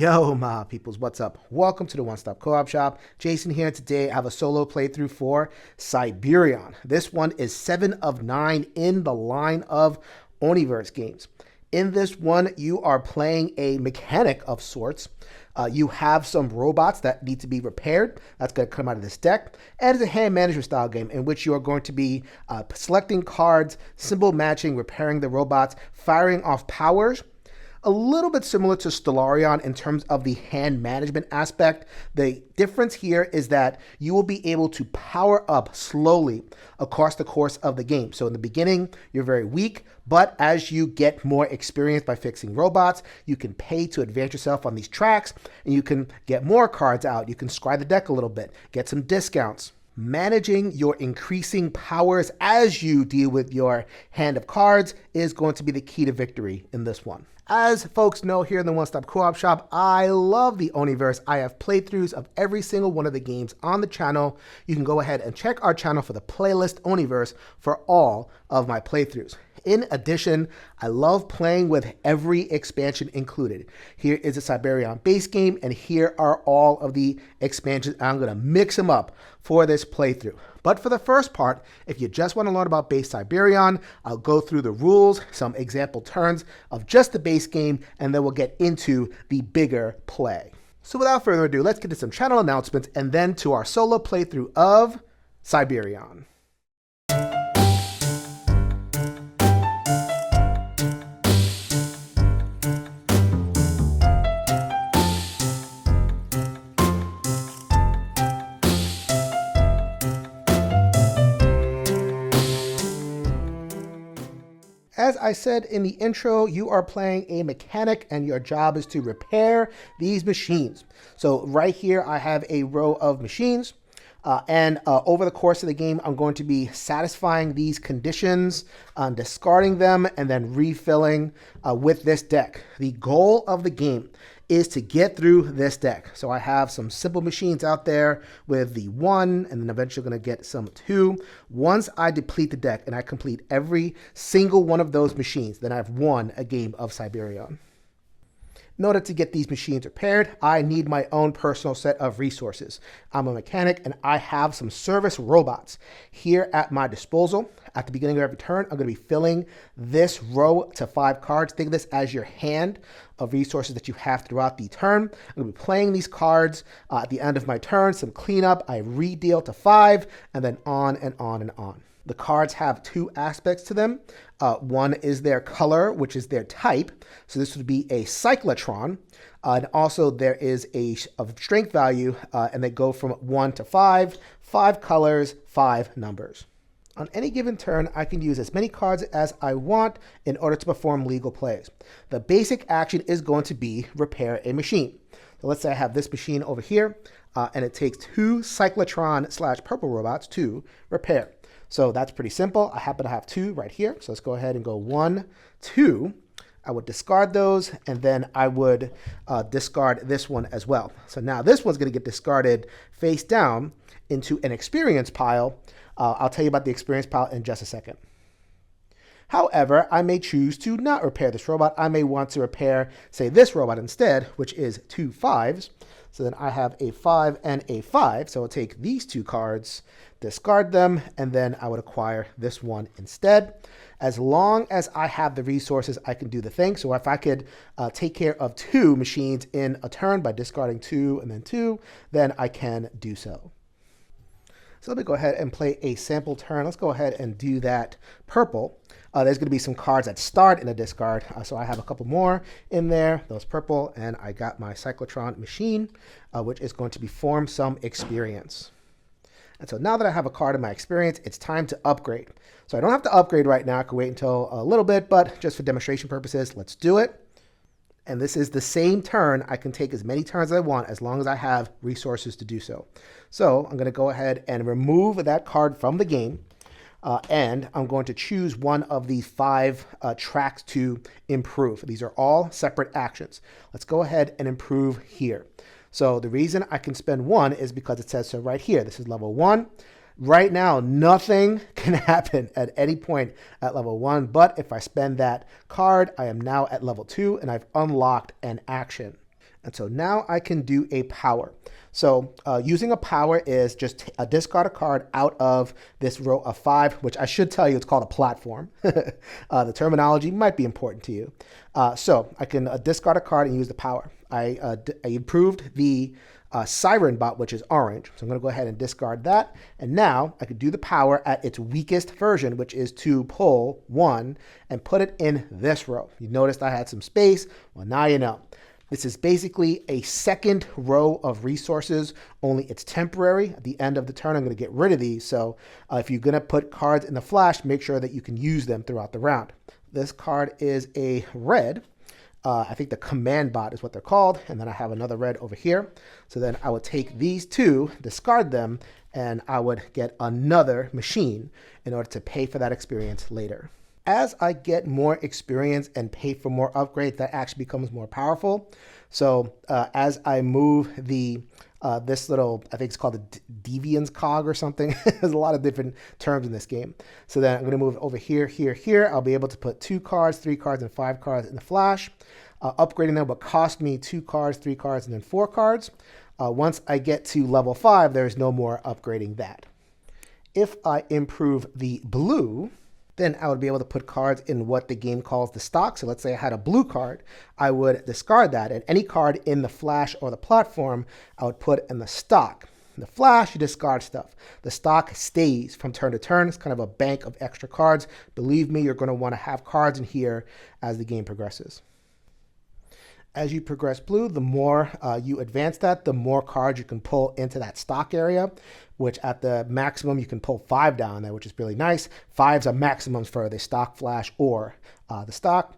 Yo, my peoples, what's up? Welcome to the One Stop Co-op Shop. Jason here. Today I have a solo playthrough for Cyberion. This one is 7 of 9 in the line of Oniverse games. In this one, you are playing a mechanic of sorts. You have some robots that need to be repaired. That's going to come out of this deck. And it's a hand management style game in which you are going to be selecting cards, symbol matching, repairing the robots, firing off powers. A little bit similar to Cyberion in terms of the hand management aspect. The difference here is that you will be able to power up slowly across the course of the game. So in the beginning, you're very weak, but as you get more experience by fixing robots, you can pay to advance yourself on these tracks, and you can get more cards out. You can scry the deck a little bit, get some discounts. Managing your increasing powers as you deal with your hand of cards is going to be the key to victory in this one. As folks know here in the One Stop Co-op Shop, I love the Oniverse. I have playthroughs of every single one of the games on the channel. You can go ahead and check our channel for the playlist Oniverse for all of my playthroughs. In addition, I love playing with every expansion included. Here is a Cyberion base game, and here are all of the expansions. I'm going to mix them up for this playthrough. But for the first part, if you just want to learn about base Cyberion, I'll go through the rules, some example turns of just the base game, and then we'll get into the bigger play. So without further ado, let's get to some channel announcements and then to our solo playthrough of Cyberion. As I said in the intro, you are playing a mechanic and your job is to repair these machines. So right here, I have a row of machines. Over the course of the game, I'm going to be satisfying these conditions, discarding them, and then refilling with this deck. The goal of the game is to get through this deck. So I have some simple machines out there with the 1, and then eventually going to get some 2. Once I deplete the deck and I complete every single one of those machines, then I've won a game of Cyberion. In order to get these machines repaired, I need my own personal set of resources. I'm a mechanic and I have some service robots here at my disposal. At the beginning of every turn, I'm going to be filling this row to 5 cards. Think of this as your hand of resources that you have throughout the turn. I'm going to be playing these cards at the end of my turn, some cleanup. I re-deal to 5, and then on and on and on. The cards have 2 aspects to them. One is their color, which is their type. So this would be a cyclotron. And also there is a strength value, and they go from 1 to 5, 5 colors, 5 numbers. On any given turn, I can use as many cards as I want in order to perform legal plays. The basic action is going to be repair a machine. So let's say I have this machine over here, and it takes 2 cyclotron/purple robots to repair. So that's pretty simple. I happen to have 2 right here. So let's go ahead and go 1, 2. I would discard those, and then I would discard this one as well. So now this one's going to get discarded face down into an experience pile. I'll tell you about the experience pile in just a second. However, I may choose to not repair this robot. I may want to repair, say, this robot instead, which is 2 5s. So then I have a 5 and a 5. So I'll take these 2 cards, discard them, and then I would acquire this one instead. As long as I have the resources, I can do the thing. So if I could take care of 2 machines in a turn by discarding 2 and then 2, then I can do so. So let me go ahead and play a sample turn. Let's go ahead and do that purple. There's going to be some cards that start in a discard. So I have a couple more in there, those purple, and I got my cyclotron machine, which is going to be form some experience. And so now that I have a card in my experience, it's time to upgrade. So I don't have to upgrade right now. I can wait until a little bit, but just for demonstration purposes, let's do it. And this is the same turn. I can take as many turns as I want as long as I have resources to do so. So I'm going to go ahead and remove that card from the game. And I'm going to choose one of these 5 tracks to improve. These are all separate actions. Let's go ahead and improve here. So the reason I can spend 1 is because it says so right here. This is level 1. Right now, nothing can happen at any point at level 1, but if I spend that card, I am now at level 2, and I've unlocked an action. And so now I can do a power. So using a power is just discard a card out of this row of 5, which I should tell you it's called a platform. The terminology might be important to you. So I can discard a card and use the power. I improved the Cyberion bot, which is orange. So I'm going to go ahead and discard that. And now I could do the power at its weakest version, which is to pull 1 and put it in this row. You noticed I had some space. Well, now you know. This is basically a second row of resources, only it's temporary. At the end of the turn, I'm going to get rid of these. So if you're going to put cards in the flash, make sure that you can use them throughout the round. This card is a red. I think the command bot is what they're called. And then I have another red over here. So then I would take these two, discard them, and I would get another machine in order to pay for that experience later. As I get more experience and pay for more upgrades, that actually becomes more powerful. So as I move the this little, I think it's called the Deviant's cog or something. There's a lot of different terms in this game. So then I'm going to move over here, here, here. I'll be able to put 2 cards, 3 cards, and 5 cards in the flash. Upgrading them would cost me 2 cards, 3 cards, and then 4 cards. Once I get to level 5, there's no more upgrading that. If I improve the blue, then I would be able to put cards in what the game calls the stock. So let's say I had a blue card, I would discard that, and any card in the flash or the platform, I would put in the stock. In the flash, you discard stuff. The stock stays from turn to turn. It's kind of a bank of extra cards. Believe me, you're going to want to have cards in here as the game progresses. As you progress blue, the more you advance that, the more cards you can pull into that stock area, which at the maximum you can pull 5 down there, which is really nice. 5s are maximums for the stock flash or the stock.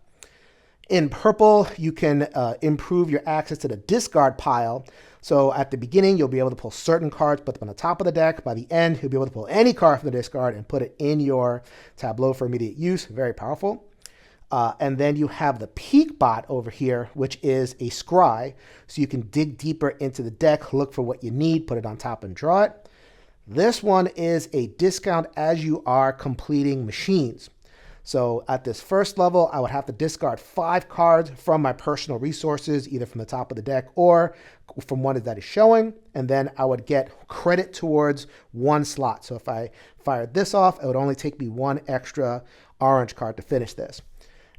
In purple, you can improve your access to the discard pile. So at the beginning, you'll be able to pull certain cards, put them on the top of the deck. By the end, you'll be able to pull any card from the discard and put it in your tableau for immediate use. Very powerful. And then you have the peek bot over here, which is a scry. So you can dig deeper into the deck, look for what you need, put it on top and draw it. This one is a discount as you are completing machines. So at this first level, I would have to discard 5 cards from my personal resources, either from the top of the deck or from one that is showing. And then I would get credit towards 1 slot. So if I fired this off, it would only take me 1 extra orange card to finish this.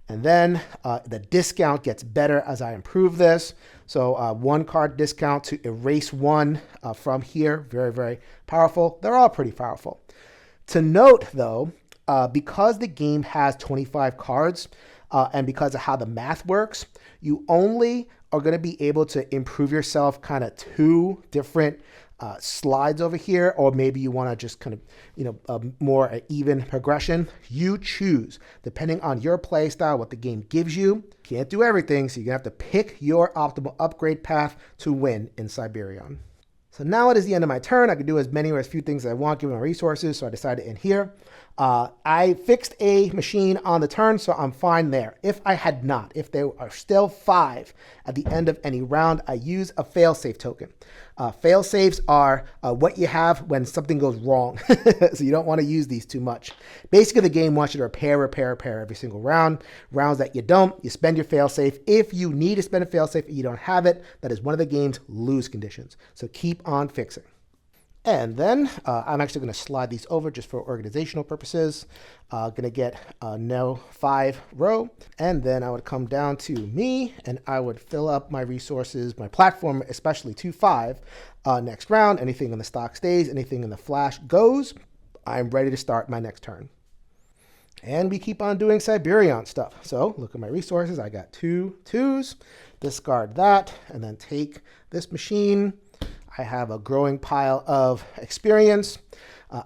And then the discount gets better as I improve this. So 1 card discount to erase 1 from here. Very, very powerful. They're all pretty powerful. To note, though, because the game has 25 cards and because of how the math works, you only are going to be able to improve yourself kind of 2 different slides over here, or maybe you want to just kind of, more even progression. You choose, depending on your play style, what the game gives you. Can't do everything, so you're going to have to pick your optimal upgrade path to win in Cyberion. So now it is the end of my turn. I can do as many or as few things as I want given my resources, so I decided to end here. I fixed a machine on the turn, so I'm fine there. If I had not, if there are still 5 at the end of any round, I use a failsafe token. Failsafes are what you have when something goes wrong, so you don't want to use these too much. Basically, the game wants you to repair every single round. Rounds that you don't, you spend your failsafe. If you need to spend a failsafe and you don't have it, that is one of the game's lose conditions. So keep on fixing. And then I'm actually going to slide these over just for organizational purposes. Going to get no 5 row. And then I would come down to me and I would fill up my resources, my platform, especially to 5. Next round, anything in the stock stays, anything in the flash goes. I'm ready to start my next turn. And we keep on doing Cyberion stuff. So look at my resources. I got 2 2s. Discard that and then take this machine. I have a growing pile of experience.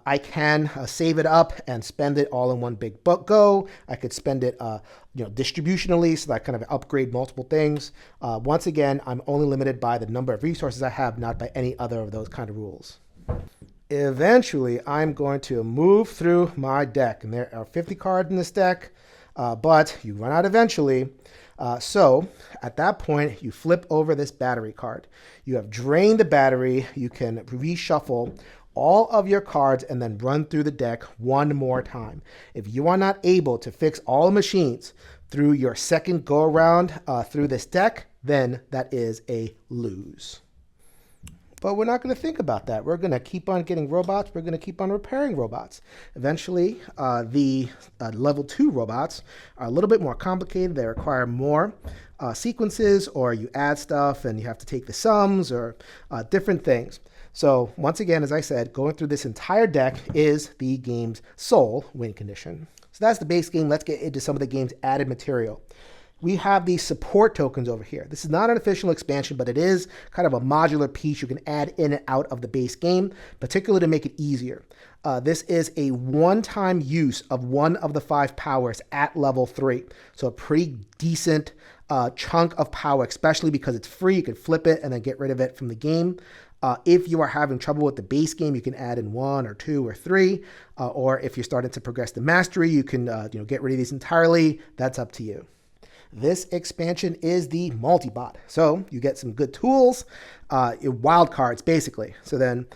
I can save it up and spend it all in one big go. I could spend it distributionally, so that I kind of upgrade multiple things. Once again, I'm only limited by the number of resources I have, not by any other of those kind of rules. Eventually, I'm going to move through my deck, and there are 50 cards in this deck, but you run out eventually. So at that point, you flip over this battery card. You have drained the battery. You can reshuffle all of your cards and then run through the deck one more time. If you are not able to fix all the machines through your second go around through this deck, then that is a lose. But we're not going to think about that. We're going to keep on getting robots. We're going to keep on repairing robots. Eventually, the level 2 robots are a little bit more complicated. They require more sequences, or you add stuff and you have to take the sums, or different things. So once again, as I said, going through this entire deck is the game's sole win condition. So that's the base game. Let's get into some of the game's added material. We have these support tokens over here. This is not an official expansion, but it is kind of a modular piece you can add in and out of the base game, particularly to make it easier. This is a one-time use of one of the 5 powers at level 3. So a pretty decent chunk of power, especially because it's free. You can flip it and then get rid of it from the game. If you are having trouble with the base game, you can add in 1 or 2 or 3. Or if you're starting to progress to mastery, you can get rid of these entirely. That's up to you. This expansion is the multi-bot. So you get some good tools, wild cards basically. So then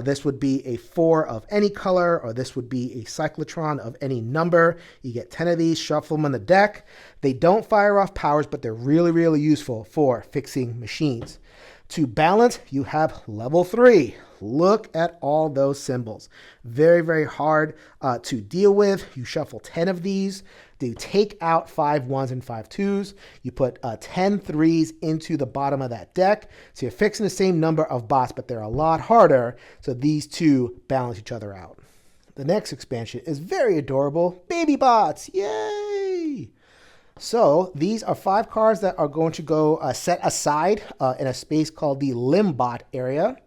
this would be a 4 of any color, or this would be a cyclotron of any number. You get 10 of these, shuffle them on the deck. They don't fire off powers, but they're really, really useful for fixing machines. To balance, you have level 3. Look at all those symbols. Very, very hard to deal with. You shuffle 10 of these. You take out 5 1s and 5 2s. You put 10 3s into the bottom of that deck. So you're fixing the same number of bots, but they're a lot harder. So these two balance each other out. The next expansion is very adorable. Baby bots. Yay! So these are 5 cards that are going to go set aside in a space called the Limbot area.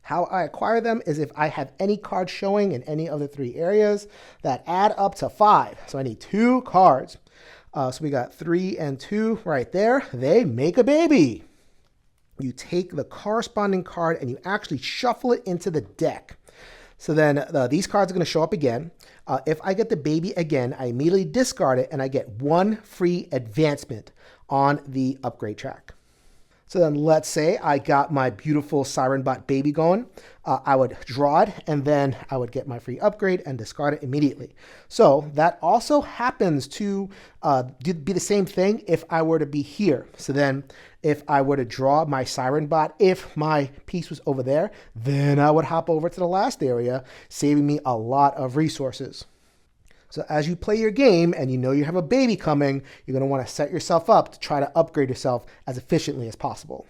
How I acquire them is if I have any cards showing in any of the 3 areas that add up to 5. So I need 2 cards. So we got 3 and 2 right there. They make a baby. You take the corresponding card and you actually shuffle it into the deck. So then these cards are going to show up again. If I get the baby again, I immediately discard it and I get 1 free advancement on the upgrade track. So then let's say I got my beautiful Sirenbot baby going. I would draw it and then I would get my free upgrade and discard it immediately. So that also happens to be the same thing if I were to be here. So then if I were to draw my Sirenbot, if my piece was over there, then I would hop over to the last area, saving me a lot of resources. So as you play your game and you know you have a baby coming, you're going to want to set yourself up to try to upgrade yourself as efficiently as possible.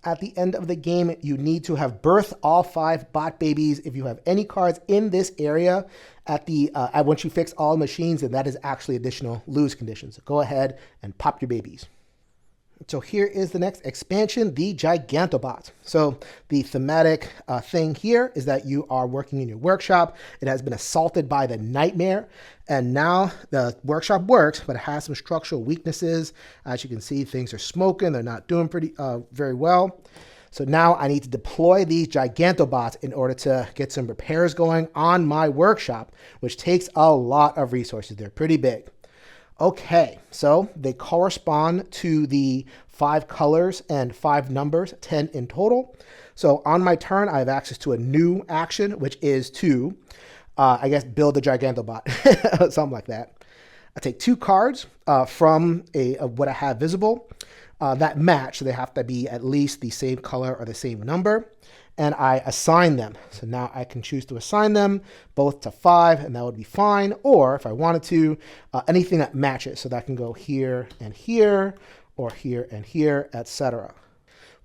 At the end of the game, you need to have birthed all 5 bot babies. If you have any cards in this area once you fix all machines, then that is actually additional lose conditions. So go ahead and pop your babies. So here is the next expansion, the Gigantobot. So the thematic thing here is that you are working in your workshop. It has been assaulted by the nightmare, and now the workshop works, but it has some structural weaknesses. As you can see, things are smoking. They're not doing very well. So now I need to deploy these Gigantobots in order to get some repairs going on my workshop, which takes a lot of resources. They're pretty big. Okay, so they correspond to the 5 colors and 5 numbers, 10 in total. So on my turn, I have access to a new action, which is to, build a Gigantobot, something like that. I take 2 cards from what I have visible that match. So they have to be at least the same color or the same number. And I assign them. So now I can choose to assign them both to 5, and that would be fine. Or if I wanted to, anything that matches. So that can go here and here, or here and here, etc.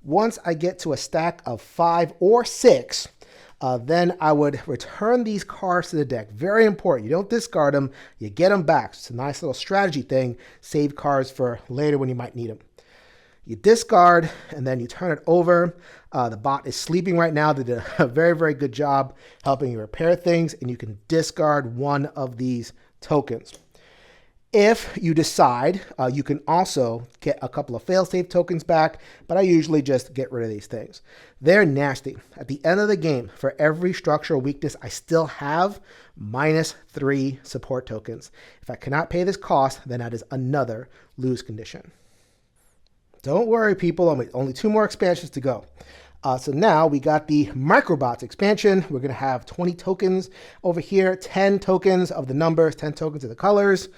Once I get to a stack of 5 or 6, then I would return these cards to the deck. Very important. You don't discard them. You get them back. It's a nice little strategy thing. Save cards for later when you might need them. You discard, and then you turn it over. The bot is sleeping right now. They did a very, very good job helping you repair things, and you can discard one of these tokens. If you decide, you can also get a couple of failsafe tokens back, but I usually just get rid of these things. They're nasty. At the end of the game, for every structural weakness, I still have -3 support tokens. If I cannot pay this cost, then that is another lose condition. Don't worry, people. Only 2 more expansions to go. So now we got the Microbots expansion. We're going to have 20 tokens over here, 10 tokens of the numbers, 10 tokens of the colors.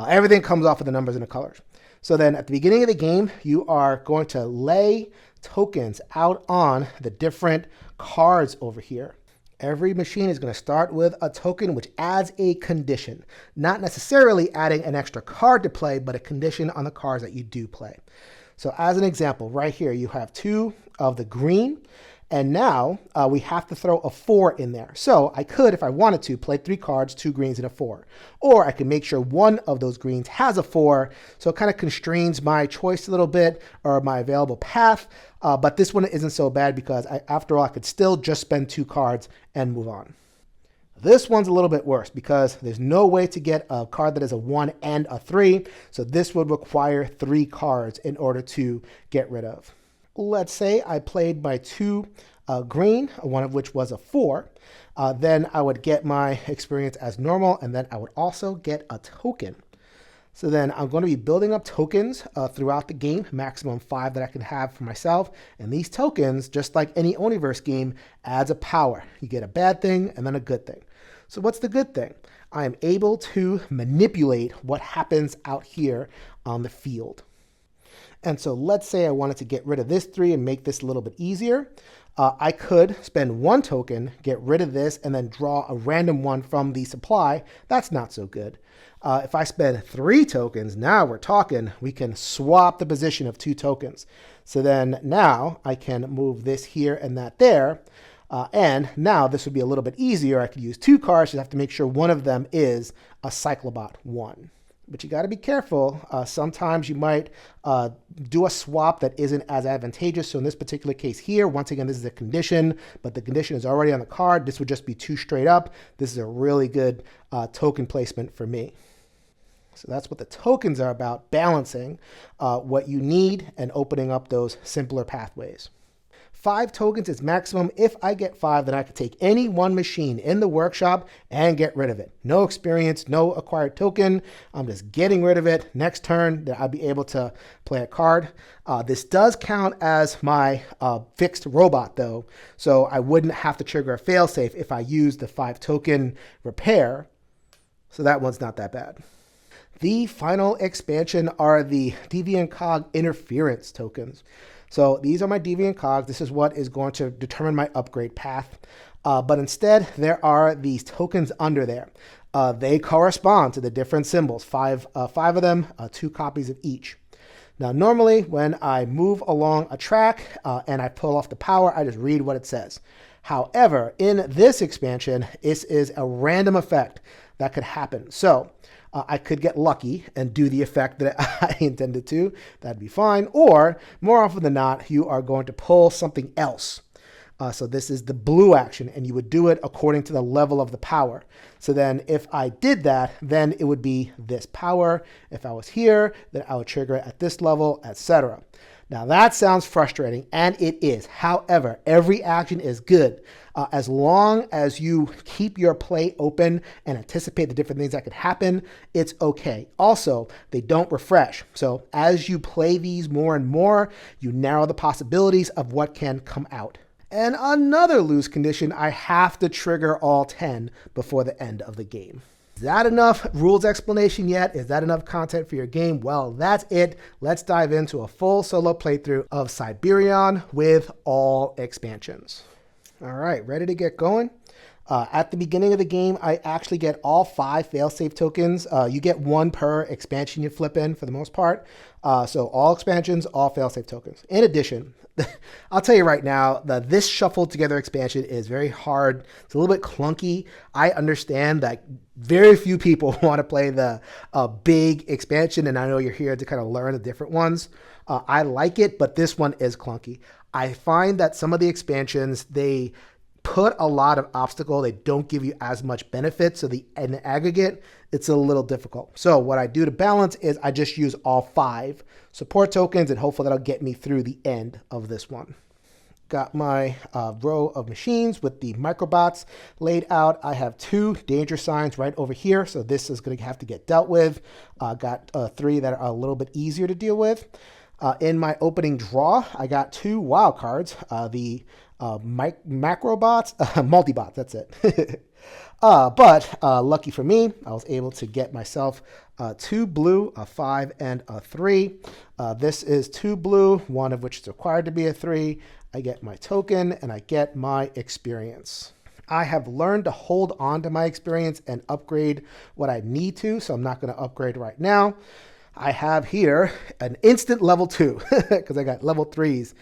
Everything comes off of the numbers and the colors. So then at the beginning of the game, you are going to lay tokens out on the different cards over here. Every machine is going to start with a token which adds a condition, not necessarily adding an extra card to play, but a condition on the cards that you do play. So as an example, right here, you have 2 of the green, and now we have to throw a 4 in there. So I could, if I wanted to, play 3 cards, 2 greens and a 4. Or I can make sure one of those greens has a 4, so it kind of constrains my choice a little bit, or my available path. But this one isn't so bad because after all, I could still just spend 2 cards and move on. This one's a little bit worse because there's no way to get a card that is a 1 and a 3. So this would require 3 cards in order to get rid of. Let's say I played my 2 green, one of which was a 4. Then I would get my experience as normal, and then I would also get a token. So then I'm going to be building up tokens throughout the game, maximum 5 that I can have for myself. And these tokens, just like any Oniverse game, adds a power. You get a bad thing and then a good thing. So what's the good thing? I am able to manipulate what happens out here on the field. And so let's say I wanted to get rid of this 3 and make this a little bit easier. I could spend 1 token, get rid of this, and then draw a random one from the supply. That's not so good. If I spend 3 tokens, now we're talking, we can swap the position of 2 tokens. So then now I can move this here and that there. And now this would be a little bit easier. I could use 2 cards, just have to make sure one of them is a Cyclobot 1. But you got to be careful. Sometimes you might do a swap that isn't as advantageous. So in this particular case here, once again, this is a condition, but the condition is already on the card. This would just be 2 straight up. This is a really good token placement for me. So that's what the tokens are about, balancing what you need and opening up those simpler pathways. 5 tokens is maximum. If I get 5, then I can take any one machine in the workshop and get rid of it. No experience, no acquired token. I'm just getting rid of it. Next turn, I'll be able to play a card. This does count as my fixed robot, though, so I wouldn't have to trigger a failsafe if I use the 5 token repair. So that one's not that bad. The final expansion are the Deviant Cog interference tokens. So these are my Deviant Cogs. This is what is going to determine my upgrade path. But instead, there are these tokens under there. They correspond to the different symbols, 5 of them, 2 copies of each. Now, normally when I move along a track and I pull off the power, I just read what it says. However, in this expansion, this is a random effect that could happen. So I could get lucky and do the effect that I intended to. That'd be fine. Or more often than not, you are going to pull something else. So this is the blue action, and you would do it according to the level of the power. So then if I did that, then it would be this power. If I was here, then I would trigger it at this level, etc. Now that sounds frustrating, and it is. However, every action is good as long as you keep your play open and anticipate the different things that could happen. It's okay. Also, they don't refresh. So as you play these more and more, you narrow the possibilities of what can come out. And another loose condition, I have to trigger all 10 before the end of the game. Is that enough rules explanation yet? Is that enough content for your game? Well, that's it. Let's dive into a full solo playthrough of Cyberion with all expansions. All right, ready to get going? At the beginning of the game, I actually get all 5 failsafe tokens. You get 1 per expansion you flip in for the most part. So all expansions, all failsafe tokens. In addition, I'll tell you right now that this shuffled together expansion is very hard. It's a little bit clunky. I understand that very few people want to play the big expansion, and I know you're here to kind of learn the different ones. I like it, but this one is clunky. I find that some of the expansions, they put a lot of obstacle. They don't give you as much benefit. So in the aggregate, it's a little difficult. So what I do to balance is I just use all 5 support tokens, and hopefully that'll get me through the end of this one. Got my row of machines with the microbots laid out. I have 2 danger signs right over here. So this is going to have to get dealt with. Got 3 that are a little bit easier to deal with. In my opening draw, I got 2 wild cards. The macrobots, multibots, that's it. But lucky for me, I was able to get myself 2 blue, a 5, and a 3. This is 2 blue, one of which is required to be a 3. I get my token, and I get my experience. I have learned to hold on to my experience and upgrade what I need to, so I'm not going to upgrade right now. I have here an instant level 2 because I got level 3s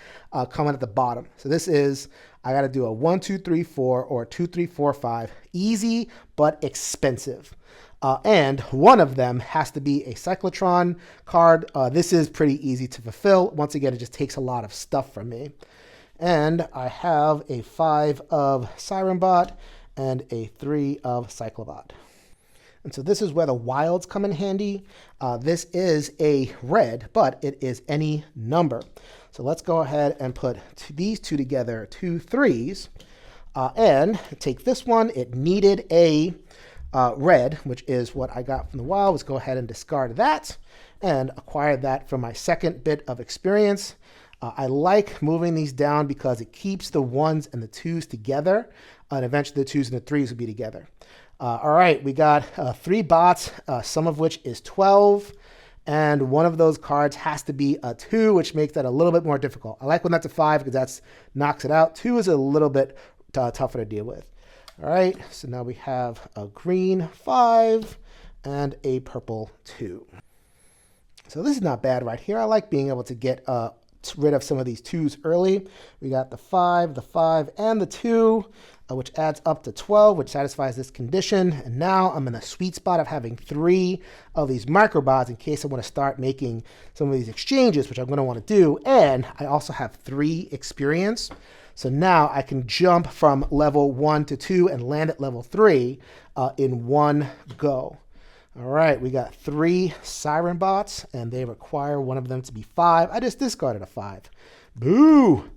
coming at the bottom. So this is, I got to do a 1, 2, 3, 4 or 2, 3, 4, 5. Easy, but expensive. And one of them has to be a cyclotron card. This is pretty easy to fulfill. Once again, it just takes a lot of stuff from me. And I have a 5 of Sirenbot and a 3 of Cyclobot. And so this is where the wilds come in handy. This is a red, but it is any number. So let's go ahead and put these two together, 2 3s, and take this one. It needed a red, which is what I got from the wild. Let's go ahead and discard that and acquire that for my second bit of experience. I like moving these down because it keeps the 1s and the 2s together, and eventually the 2s and the 3s will be together. All right, we got 3 bots, some of which is 12, and one of those cards has to be a 2, which makes that a little bit more difficult. I like when that's a 5 because that knocks it out. 2 is a little bit tougher to deal with. All right, so now we have a green 5 and a purple 2. So this is not bad right here. I like being able to get rid of some of these 2s early. We got the 5, and the 2. Which adds up to 12, which satisfies this condition. And now I'm in a sweet spot of having 3 of these microbots in case I want to start making some of these exchanges, which I'm going to want to do. And I also have 3 experience. So now I can jump from level 1 to 2 and land at level 3 in one go. All right, we got 3 Siren bots, and they require one of them to be 5. I just discarded a 5. Boo!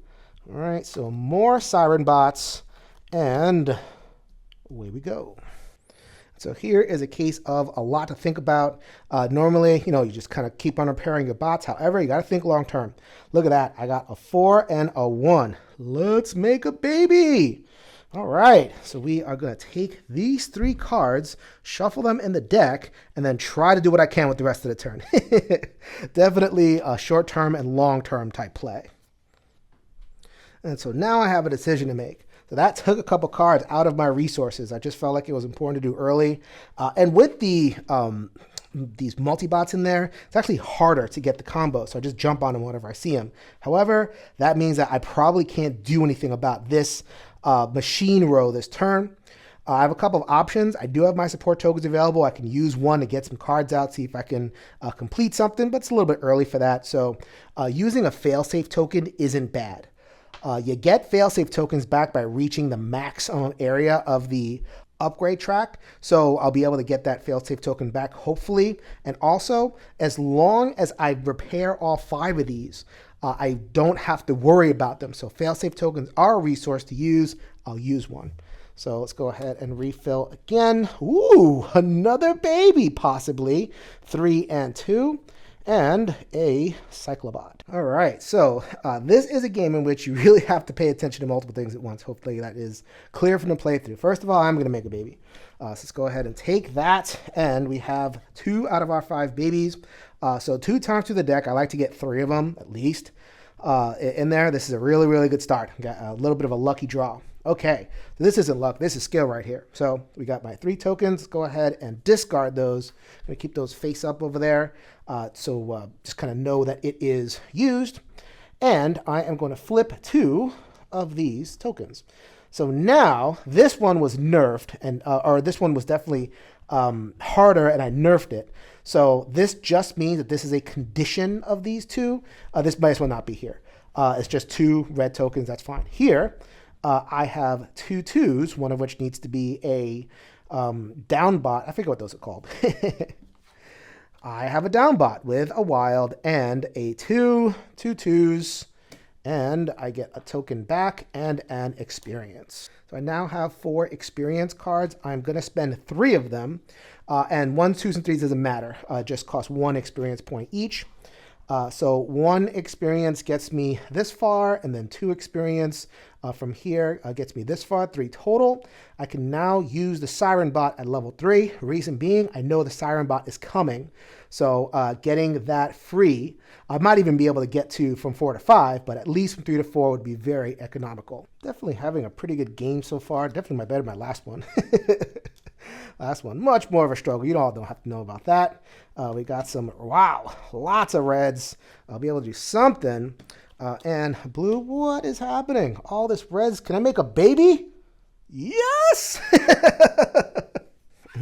All right, so more Siren bots. And away we go. So here is a case of a lot to think about. Normally, you just kind of keep on repairing your bots. However, you got to think long term. Look at that. I got a 4 and a 1. Let's make a baby. All right. So we are going to take these 3 cards, shuffle them in the deck, and then try to do what I can with the rest of the turn. Definitely a short-term and long-term type play. And so now I have a decision to make. So that took a couple cards out of my resources. I just felt like it was important to do early. And with these multi-bots in there, it's actually harder to get the combo. So I just jump on them whenever I see them. However, that means that I probably can't do anything about this machine row this turn. I have a couple of options. I do have my support tokens available. I can use one to get some cards out, see if I can complete something, but it's a little bit early for that. So using a failsafe token isn't bad. You get failsafe tokens back by reaching the maximum area of the upgrade track. So I'll be able to get that failsafe token back, hopefully. And also, as long as I repair all 5 of these, I don't have to worry about them. So failsafe tokens are a resource to use. I'll use one. So let's go ahead and refill again. Ooh, another baby, possibly. 3 and 2. And a Cyclobot. All right, so this is a game in which you really have to pay attention to multiple things at once. Hopefully that is clear from the playthrough. First of all, I'm going to make a baby. So let's go ahead and take that, and we have 2 out of our 5 babies. So 2 times through the deck. I like to get 3 of them at least in there. This is a really, really good start. Got a little bit of a lucky draw. Okay, so this isn't luck. This is skill right here. So we got my 3 tokens. Let's go ahead and discard those. I'm going to keep those face up over there. So just kind of know that it is used. And I am going to flip 2 of these tokens. So now this one was nerfed, and or this one was definitely harder, and I nerfed it. So this just means that this is a condition of these 2. This might as well not be here. It's just 2 red tokens. That's fine. Here, I have 2 2s, one of which needs to be a down bot. I forget what those are called. I have a down bot with a wild and a 2 2s, and I get a token back and an experience. So I now have 4 experience cards. I'm going to spend 3 of them, and 1s, 2s, and 3s doesn't matter. It just costs 1 experience point each. So 1 experience gets me this far, and then 2 experience from here gets me this far, 3 total. I can now use the Siren Bot at level 3. Reason being, I know the Siren Bot is coming. So getting that free, I might even be able to get to from 4 to 5, but at least from 3 to 4 would be very economical. Definitely having a pretty good game so far. Definitely better than my last one. Last one, much more of a struggle. You all don't have to know about that. We got some, wow, lots of reds. I'll be able to do something. And blue, what is happening? All this reds. Can I make a baby? Yes!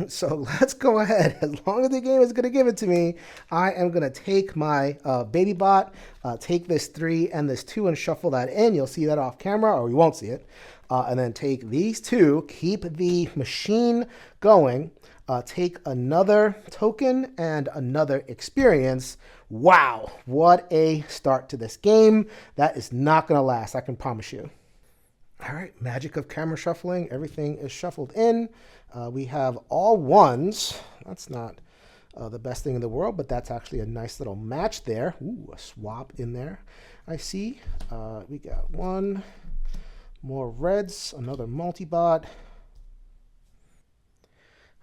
So let's go ahead. As long as the game is going to give it to me, I am going to take my baby bot, take this 3 and this 2 and shuffle that in. You'll see that off camera, or you won't see it. And then take these 2, keep the machine going, take another token and another experience. Wow, what a start to this game. That is not going to last, I can promise you. All right, magic of camera shuffling. Everything is shuffled in. We have all 1s. That's not the best thing in the world, but that's actually a nice little match there. Ooh, a swap in there. I see. We got 1. More reds, another multi-bot.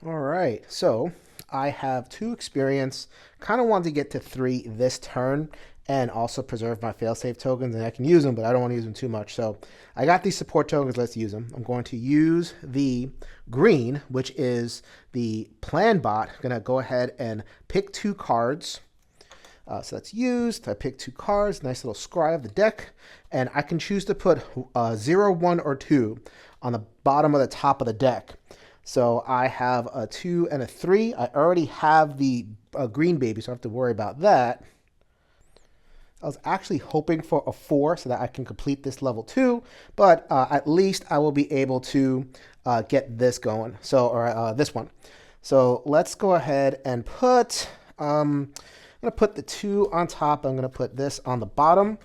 All right, so I have 2 experience. Kind of wanted to get to 3 this turn and also preserve my failsafe tokens, and I can use them, but I don't want to use them too much. So I got these support tokens, let's use them. I'm going to use the green, which is the plan bot. I'm gonna go ahead and pick 2 cards. So that's used. I pick 2 cards, nice little scry of the deck, and I can choose to put 0, 1, or 2 on the bottom of the top of the deck. So I have a 2 and a 3. I already have the green baby, so I don't have to worry about that. I was actually hoping for a 4 so that I can complete this level 2, but at least I will be able to get this going. So, or this one. So let's go ahead and put. I'm going to put the 2 on top. I'm going to put this on the bottom,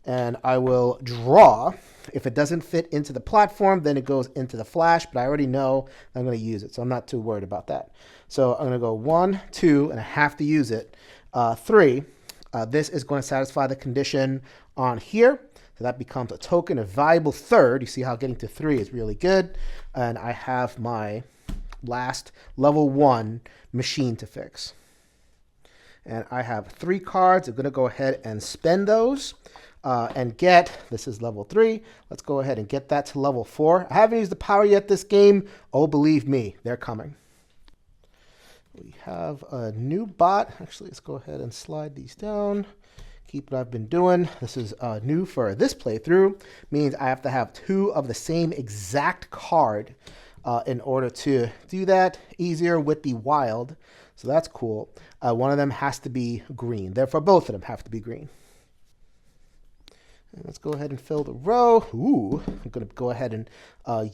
and I will draw. If it doesn't fit into the platform, then it goes into the flash, but I already know I'm going to use it, so I'm not too worried about that. So I'm going to go 1, 2, and I have to use it. 3, this is going to satisfy the condition on here. So that becomes a token, a valuable 3rd. You see how getting to 3 is really good. And I have my last level 1 machine to fix. And I have 3 cards. I'm going to go ahead and spend those and get, this is level 3. Let's go ahead and get that to level 4. I haven't used the power yet this game. Oh, believe me, they're coming. We have a new bot. Actually, let's go ahead and slide these down. Keep what I've been doing. This is new for this playthrough. Means I have to have 2 of the same exact card in order to do that. Easier with the wild. So that's cool. One of them has to be green. Therefore, both of them have to be green. And let's go ahead and fill the row. Ooh, I'm going to go ahead and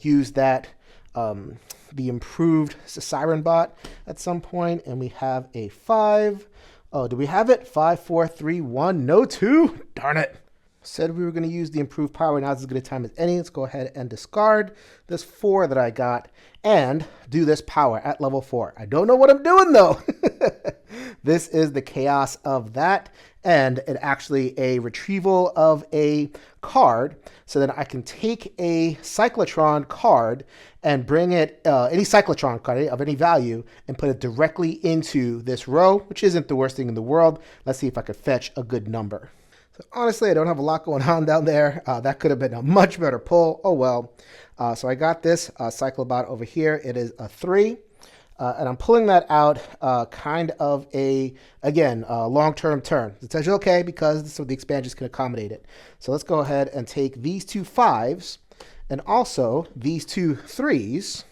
use that, the improved Siren bot at some point. And we have a 5. Oh, do we have it? 5, 4, 3, 1. No 2. Darn it. Said we were going to use the improved power. Now's as good a time as any. Let's go ahead and discard this 4 that I got and do this power at level 4. I don't know what I'm doing though. This is the chaos of that, and it actually a retrieval of a card, so that I can take a cyclotron card and bring it, any cyclotron card of any value, and put it directly into this row, which isn't the worst thing in the world. Let's see if I could fetch a good number. So honestly, I don't have a lot going on down there. That could have been a much better pull. Oh well. So I got this Cyclobot over here. It is a 3. And I'm pulling that out kind of a, again, long-term turn. It's actually okay because so the expansions can accommodate it. So let's go ahead and take these 2 5s and also these 2 3s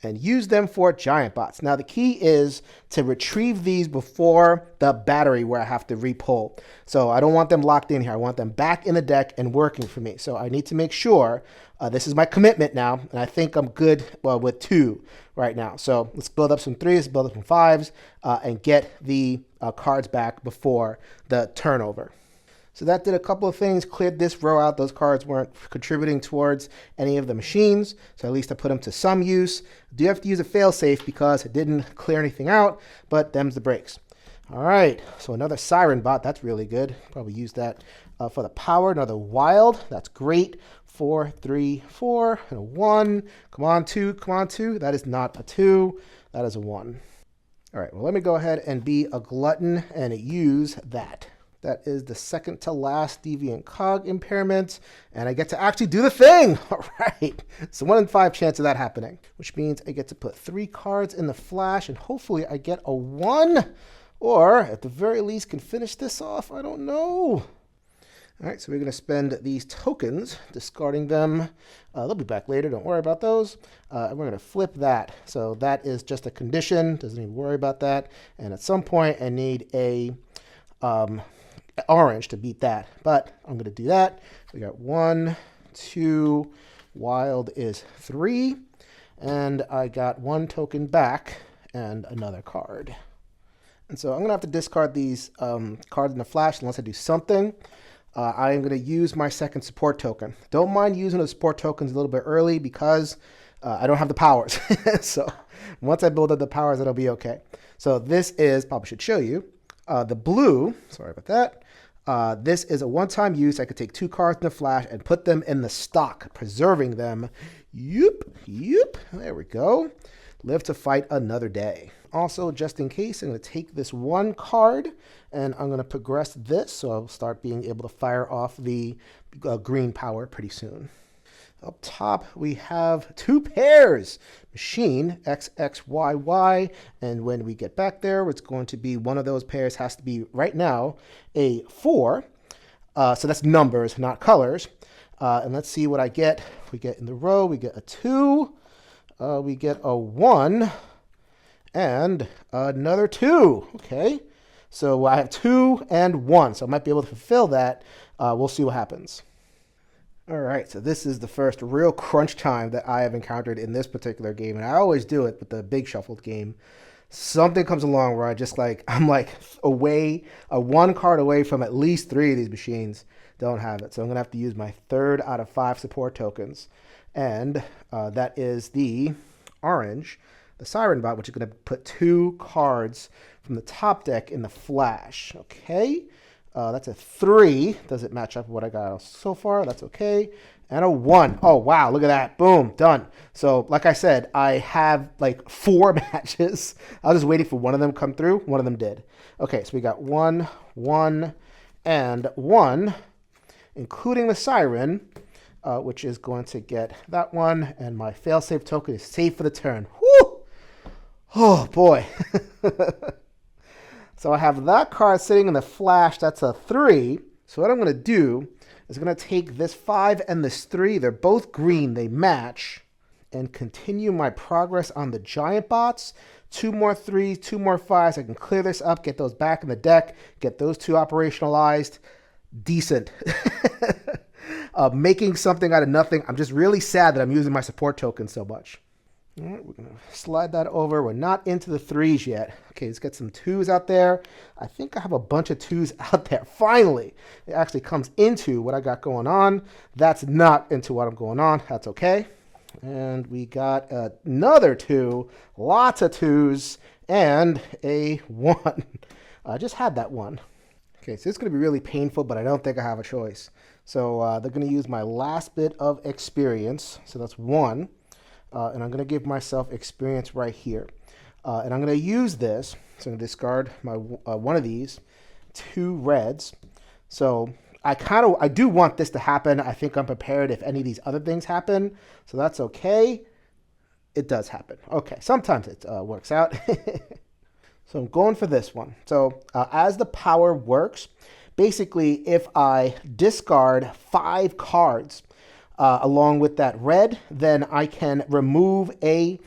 and use them for giant bots. Now the key is to retrieve these before the battery where I have to repull. So I don't want them locked in here. I want them back in the deck and working for me. So I need to make sure, this is my commitment now, and I think I'm good with 2 right now. So let's build up some 3s, build up some 5s, and get the cards back before the turnover. So that did a couple of things, cleared this row out. Those cards weren't contributing towards any of the machines, so at least I put them to some use. I do have to use a failsafe because it didn't clear anything out, but them's the breaks. All right, so another Siren bot. That's really good. Probably use that for the power. Another wild. That's great. 4, 3, 4, and a 1. Come on, 2. Come on, 2. That is not a 2. That is a 1. All right, well, let me go ahead and be a glutton and use that. That is the second to last deviant cog impairment, and I get to actually do the thing. All right, so 1 in 5 chance of that happening, which means I get to put 3 cards in the flash, and hopefully I get a 1, or at the very least can finish this off. I don't know. All right, so we're going to spend these tokens, discarding them. They'll be back later. Don't worry about those. And we're going to flip that. So that is just a condition. Doesn't even worry about that. And at some point, I need a orange to beat that. But I'm going to do that. We got 1, 2. Wild is 3. And I got 1 token back and another card. And so I'm going to have to discard these cards in the flash unless I do something. I am going to use my second support token. Don't mind using the support tokens a little bit early because I don't have the powers. So once I build up the powers, it'll be okay. So this is, probably should show you, the blue. Sorry about that. This is a one-time use. I could take 2 cards in the flash and put them in the stock, preserving them. Yep. There we go. Live to fight another day. Also, just in case, I'm going to take this 1 card and I'm going to progress this, so I'll start being able to fire off the green power pretty soon. Up top, we have 2 pairs. Machine, XXYY, and when we get back there, it's going to be one of those pairs has to be, right now, a 4. So that's numbers, not colors. And let's see what I get. We get in the row, we get a 2. We get a 1 and another 2. Okay, so I have 2 and 1, so I might be able to fulfill that. We'll see what happens. All right, so this is the first real crunch time that I have encountered in this particular game, and I always do it with the big shuffled game. Something comes along where I'm like away, 1 card away from at least 3 of these machines. Don't have it, so I'm gonna have to use my 3rd out of 5 support tokens. And that is the orange, the Siren bot, which is going to put 2 cards from the top deck in the flash. Okay, that's a 3. Does it match up with what I got so far? That's okay. And a 1. Oh, wow, look at that. Boom, done. So, like I said, I have like 4 matches. I was just waiting for one of them to come through. One of them did. Okay, so we got 1, 1, and 1, including the Siren. Which is going to get that one, and my failsafe token is safe for the turn. Woo! Oh, boy. So I have that card sitting in the flash. That's a 3. So what I'm going to do is I'm going to take this 5 and this 3. They're both green. They match. And continue my progress on the giant bots. 2 more 3s, 2 more 5s. I can clear this up, get those back in the deck, get those 2 operationalized. Decent. Making something out of nothing. I'm just really sad that I'm using my support token so much. All right, we're going to slide that over. We're not into the 3s yet. Okay, let's get some 2s out there. I think I have a bunch of 2s out there. Finally, it actually comes into what I got going on. That's not into what I'm going on. That's okay. And we got another 2, lots of 2s, and a 1. I just had that 1. Okay, so it's going to be really painful, but I don't think I have a choice. So they're going to use my last bit of experience. So that's 1. And I'm going to give myself experience right here. And I'm going to use this. So I'm going to discard my one of these, 2 reds. So I do want this to happen. I think I'm prepared if any of these other things happen. So that's okay. It does happen. Okay, sometimes it works out. So I'm going for this one. So as the power works, basically if I discard 5 cards along with that red, then I can remove a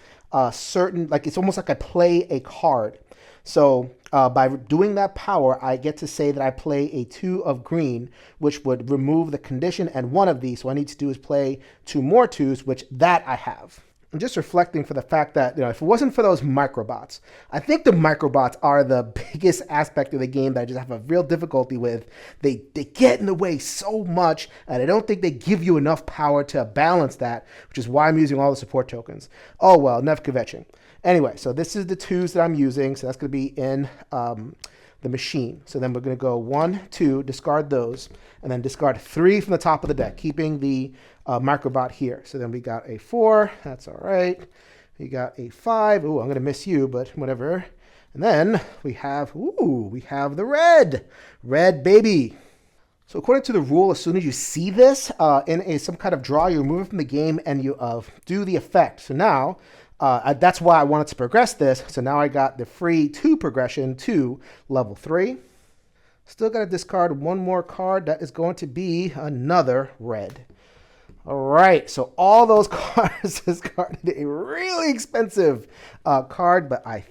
certain, like it's almost like I play a card. So by doing that power, I get to say that I play a 2 of green, which would remove the condition and 1 of these. So what I need to do is play 2 more 2s, which that I have. I'm just reflecting for the fact that, if it wasn't for those microbots, I think the microbots are the biggest aspect of the game that I just have a real difficulty with. They get in the way so much, and I don't think they give you enough power to balance that, which is why I'm using all the support tokens. Oh, well, enough kvetching. Anyway, so this is the 2s that I'm using, so that's going to be in the machine. So then we're going to go 1, 2, discard those, and then discard 3 from the top of the deck, keeping the microbot here. So then we got a 4. That's all right. We got a 5. Ooh, I'm going to miss you, but whatever. And then we have the red baby. So according to the rule, as soon as you see this in some kind of draw, you remove it from the game and you do the effect. So now, that's why I wanted to progress this. So now I got the free 2 progression to level 3. Still got to discard 1 more card. That is going to be another red. All right, so all those cards discarded a really expensive card, but I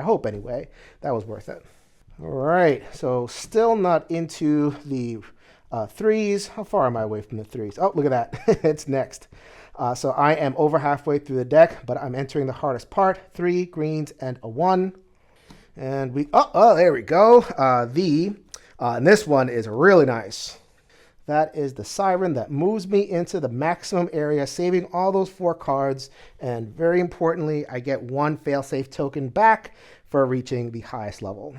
hope anyway, that was worth it. All right, so still not into the 3s. How far am I away from the 3s? Oh, look at that. It's next. So I am over halfway through the deck, but I'm entering the hardest part. 3 greens and a 1. And there we go. And this one is really nice. That is the Siren that moves me into the maximum area, saving all those 4 cards. And very importantly, I get 1 failsafe token back for reaching the highest level.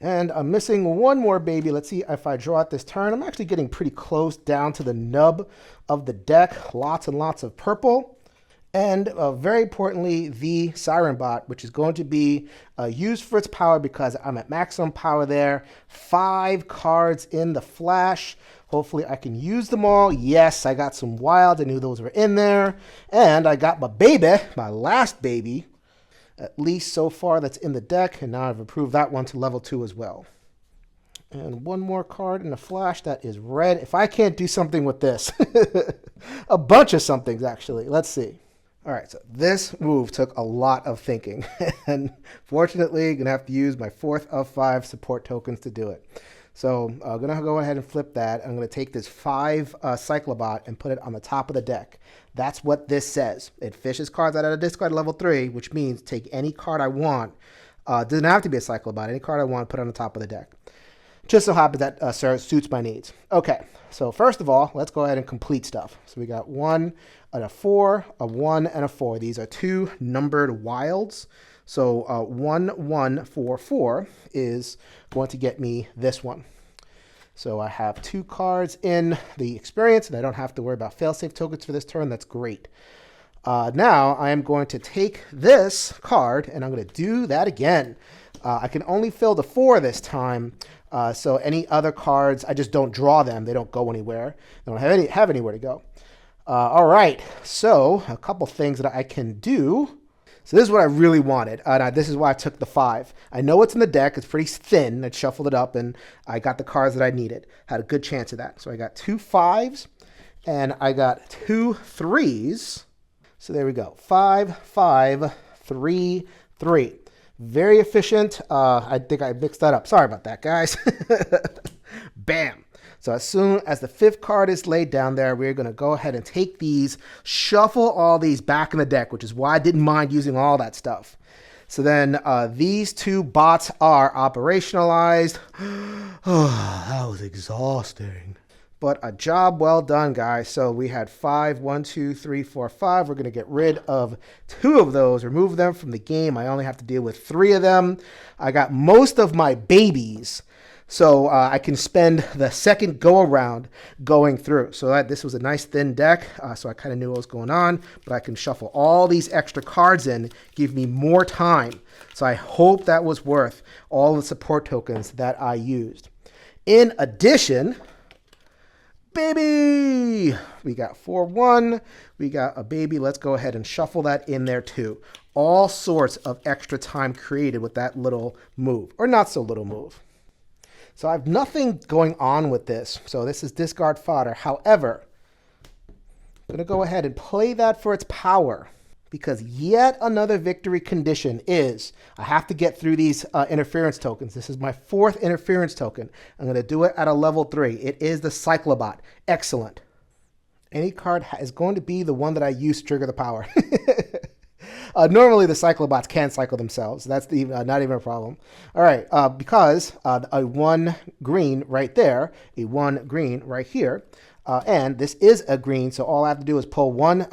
And I'm missing 1 more baby. Let's see if I draw it this turn. I'm actually getting pretty close down to the nub of the deck. Lots and lots of purple. And very importantly, the Siren Bot, which is going to be used for its power because I'm at maximum power there. 5 cards in the flash. Hopefully I can use them all. Yes, I got some wilds. I knew those were in there. And I got my baby, my last baby. At least so far that's in the deck, and now I've improved that one to level 2 as well. And 1 more card in the flash that is red. If I can't do something with this, a bunch of somethings actually. Let's see. All right, so this move took a lot of thinking, and fortunately, I'm gonna have to use my 4th of 5 support tokens to do it. So I'm gonna go ahead and flip that. I'm gonna take this 5 Cyclobot and put it on the top of the deck. That's what this says. It fishes cards out of the discard level 3, which means take any card I want. Doesn't have to be a Cyclobot. Any card I want, put it on the top of the deck. Just so happens that suits my needs. Okay, so first of all, let's go ahead and complete stuff. So we got 1 and a 4, a 1 and a 4. These are 2 numbered wilds. So 1, 1, 4, 4 is going to get me this one. So I have 2 cards in the experience, and I don't have to worry about failsafe tokens for this turn. That's great. Now I am going to take this card, and I'm going to do that again. I can only fill the 4 this time, so any other cards, I just don't draw them. They don't go anywhere. They don't have anywhere to go. All right, so a couple things that I can do. So this is what I really wanted. This is why I took the 5. I know it's in the deck. It's pretty thin. I shuffled it up, and I got the cards that I needed. Had a good chance of that. So I got 2 5s, and I got 2 3s. So there we go. 5, 5, 3, 3. Very efficient. I think I mixed that up. Sorry about that, guys. Bam. So as soon as the 5th card is laid down there, we're going to go ahead and take these, shuffle all these back in the deck, which is why I didn't mind using all that stuff. So then these 2 bots are operationalized. Oh, that was exhausting. But a job well done, guys. So we had 5, 1, 2, 3, 4, 5. We're going to get rid of 2 of those, remove them from the game. I only have to deal with 3 of them. I got most of my babies. So I can spend the second go-around going through. So this was a nice thin deck, so I kind of knew what was going on. But I can shuffle all these extra cards in, give me more time. So I hope that was worth all the support tokens that I used. In addition, baby! We got 4-1. We got a baby. Let's go ahead and shuffle that in there too. All sorts of extra time created with that little move, or not so little move. So I have nothing going on with this. So this is discard fodder. However, I'm going to go ahead and play that for its power, because yet another victory condition is I have to get through these interference tokens. This is my 4th interference token. I'm going to do it at a level 3. It is the Cyclobot. Excellent. Any card is going to be the one that I use to trigger the power. Normally, the Cyclobots can cycle themselves. That's not even a problem. All right, because a 1 green right there, a 1 green right here, and this is a green, so all I have to do is pull one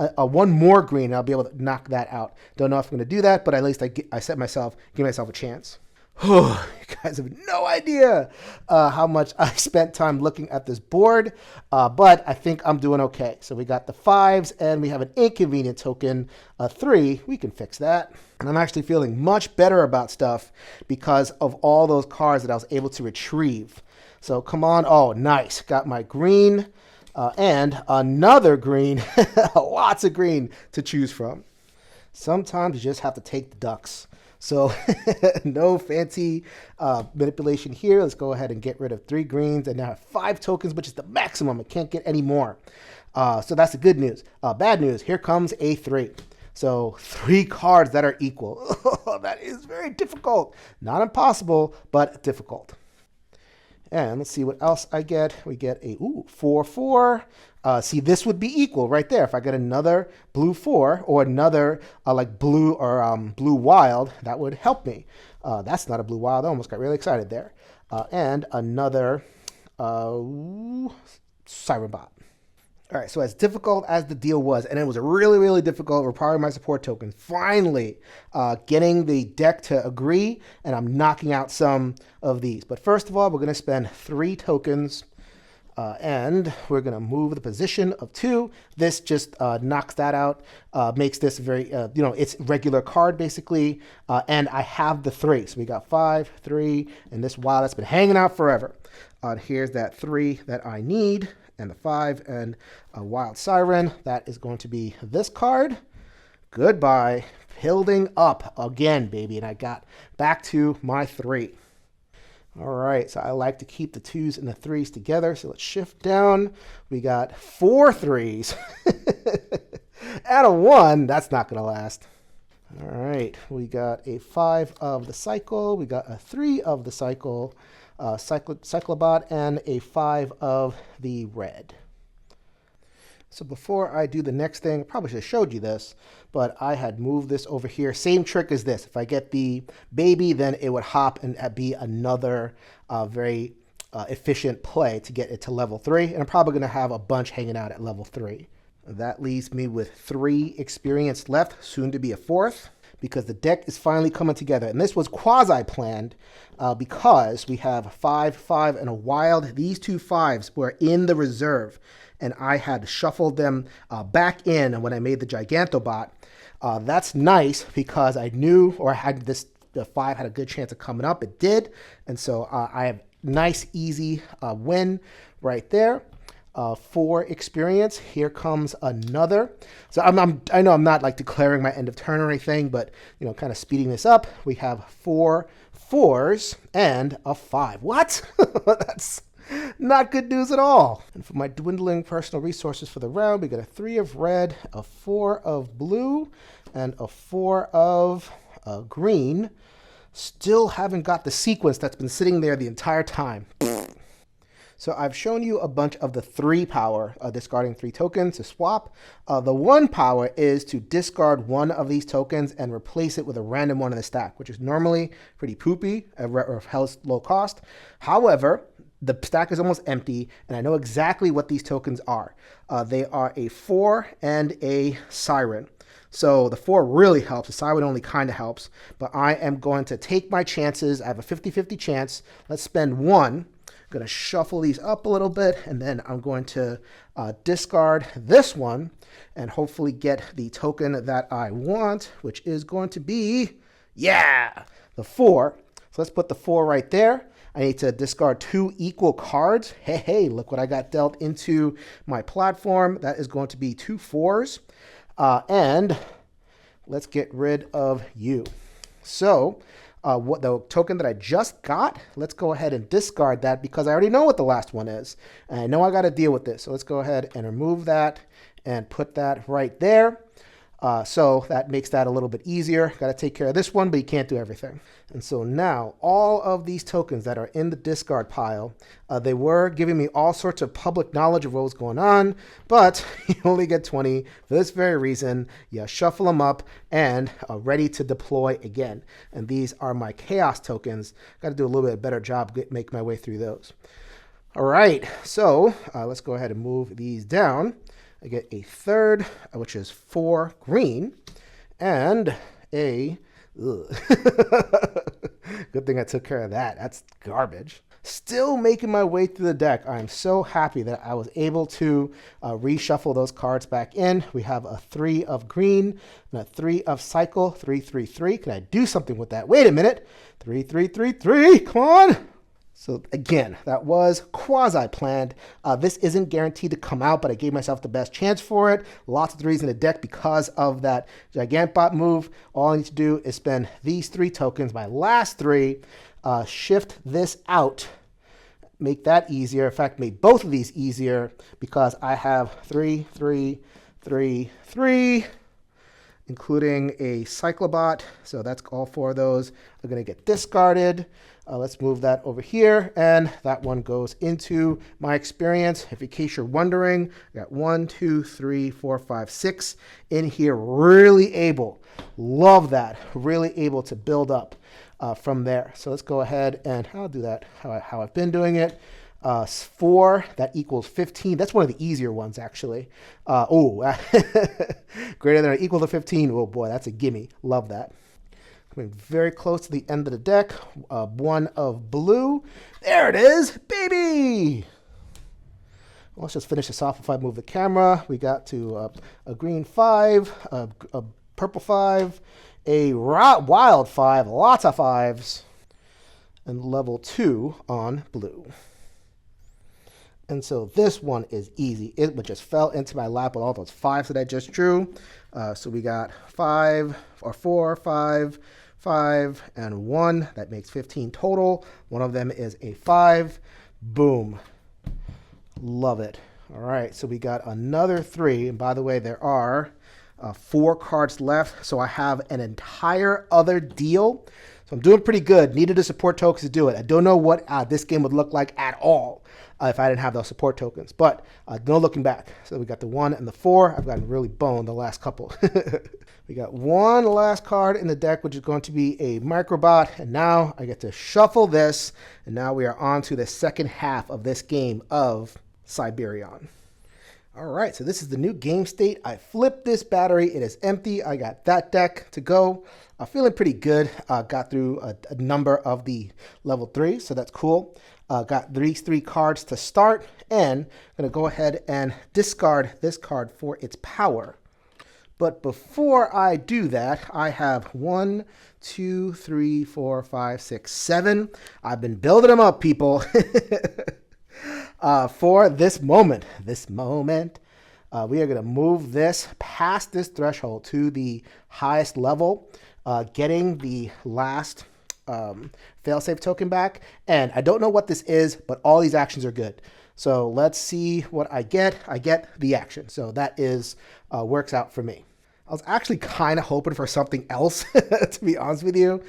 more green, and I'll be able to knock that out. Don't know if I'm going to do that, but at least I give myself a chance. You guys have no idea how much I spent time looking at this board, but I think I'm doing okay. So we got the 5s, and we have an inconvenient token, 3. We can fix that. And I'm actually feeling much better about stuff because of all those cards that I was able to retrieve. So come on. Oh, nice. Got my green and another green. Lots of green to choose from. Sometimes you just have to take the ducks. So no fancy manipulation here. Let's go ahead and get rid of 3 greens. And now I have 5 tokens, which is the maximum. I can't get any more. So that's the good news. Bad news, here comes a 3. So 3 cards that are equal. That is very difficult. Not impossible, but difficult. And let's see what else I get. We get a 4/4. See, this would be equal right there. If I get another blue 4 or another like blue or blue wild, that would help me. That's not a blue wild. I almost got really excited there. And another Siren Bot. All right, so as difficult as the deal was, and it was really, really difficult requiring my support tokens, finally getting the deck to agree, and I'm knocking out some of these. But first of all, we're going to spend 3 tokens, and we're going to move the position of 2. This just knocks that out, makes this very, it's regular card basically, and I have the 3. So we got 5, 3, and this wild that's been hanging out forever. Here's that 3 that I need. And the 5 and a wild siren. That is going to be this card. Goodbye. Building up again, baby. And I got back to my 3. All right. So I like to keep the 2s and the 3s together. So let's shift down. We got 4 3s. Out of 1. That's not going to last. All right. We got a 5 of the cycle. We got a 3 of the cycle. Cyclobot, and a 5 of the red. So before I do the next thing, I probably should have showed you this, but I had moved this over here. Same trick as this. If I get the baby, then it would hop and be another very efficient play to get it to level 3. And I'm probably going to have a bunch hanging out at level 3. That leaves me with 3 experience left, soon to be a 4th. Because the deck is finally coming together. And this was quasi-planned because we have 5, 5, and a wild. These 2 5s were in the reserve, and I had shuffled them back in when I made the Gigantobot. That's nice because I knew, or I had this, the 5 had a good chance of coming up. It did, and so I have nice, easy win right there. 4 experience. Here comes another. So I know I'm not like declaring my end of turn or anything, but kind of speeding this up. We have 4 4s and a 5. What? That's not good news at all. And for my dwindling personal resources for the round, we got a 3 of red, a 4 of blue, and a 4 of green. Still haven't got the sequence that's been sitting there the entire time. So I've shown you a bunch of the 3 power, discarding 3 tokens to swap. The 1 power is to discard 1 of these tokens and replace it with a random one in the stack, which is normally pretty poopy or low cost. However, the stack is almost empty, and I know exactly what these tokens are. They are a 4 and a siren. So the 4 really helps. The siren only kind of helps. But I am going to take my chances. I have a 50-50 chance. Let's spend 1. Going to shuffle these up a little bit, and then I'm going to discard this one and hopefully get the token that I want, which is going to be, the 4. So let's put the 4 right there. I need to discard 2 equal cards. Hey, look what I got dealt into my platform. That is going to be 2 4s. And let's get rid of you. So what the token that I just got, let's go ahead and discard that because I already know what the last one is. And I know I got to deal with this. So let's go ahead and remove that and put that right there. So that makes that a little bit easier. Got to take care of this one, but you can't do everything. And so now all of these tokens that are in the discard pile, they were giving me all sorts of public knowledge of what was going on, but you only get 20 for this very reason. You shuffle them up and are ready to deploy again. And these are my chaos tokens. Got to do a little bit better job make my way through those. All right, so let's go ahead and move these down. I get a 3rd, which is 4 green, and a Good thing I took care of that. That's garbage. Still making my way through the deck. I am so happy that I was able to reshuffle those cards back in. We have a 3 of green and a 3 of cycle. 3, 3, 3. Can I do something with that? Wait a minute. 3, 3, 3, 3. Come on. So again, that was quasi-planned. This isn't guaranteed to come out, but I gave myself the best chance for it. Lots of 3s in the deck because of that Gigantbot move. All I need to do is spend these 3 tokens, my last 3, shift this out, make that easier. In fact, make both of these easier because I have 3, 3, 3, 3, including a Cyclobot. So that's all 4 of those are going to get discarded. Let's move that over here, and that one goes into my experience. If in case you're wondering, I got 1, 2, 3, 4, 5, 6 in here. Really able, love that, really able to build up from there. So let's go ahead and I'll do that how I've been doing it. 4, that equals 15. That's one of the easier ones, actually. Greater than or equal to 15. Oh boy, that's a gimme. Love that. Coming very close to the end of the deck. 1 of blue. There it is, baby! Well, let's just finish this off if I move the camera. We got to a green 5, a purple 5, a wild 5, lots of 5s, and level 2 on blue. And so this one is easy. It just fell into my lap with all those 5s that I just drew. So we got 5 or 4, 5, 5, and 1. That makes 15 total. One of them is a 5. Boom. Love it. All right, so we got another 3. And by the way, there are 4 cards left. So I have an entire other deal. So I'm doing pretty good. Needed a support tokens to do it. I don't know what this game would look like at all if I didn't have those support tokens. But no looking back. So we got the 1 and the 4. I've gotten really boned the last couple. We got one last card in the deck, which is going to be a Microbot. And now I get to shuffle this. And now we are on to the second half of this game of Cyberion. All right, so this is the new game state. I flipped this battery. It is empty. I got that deck to go. Feeling pretty good. Got through a number of the level 3, so that's cool. Got these 3 cards to start, and I'm going to go ahead and discard this card for its power. But before I do that, I have 1, 2, 3, 4, 5, 6, 7. I've been building them up, people. For this moment, we are going to move this past this threshold to the highest level, getting the last failsafe token back. And I don't know what this is, but all these actions are good. So let's see what I get. I get the action. So that is works out for me. I was actually kind of hoping for something else, to be honest with you,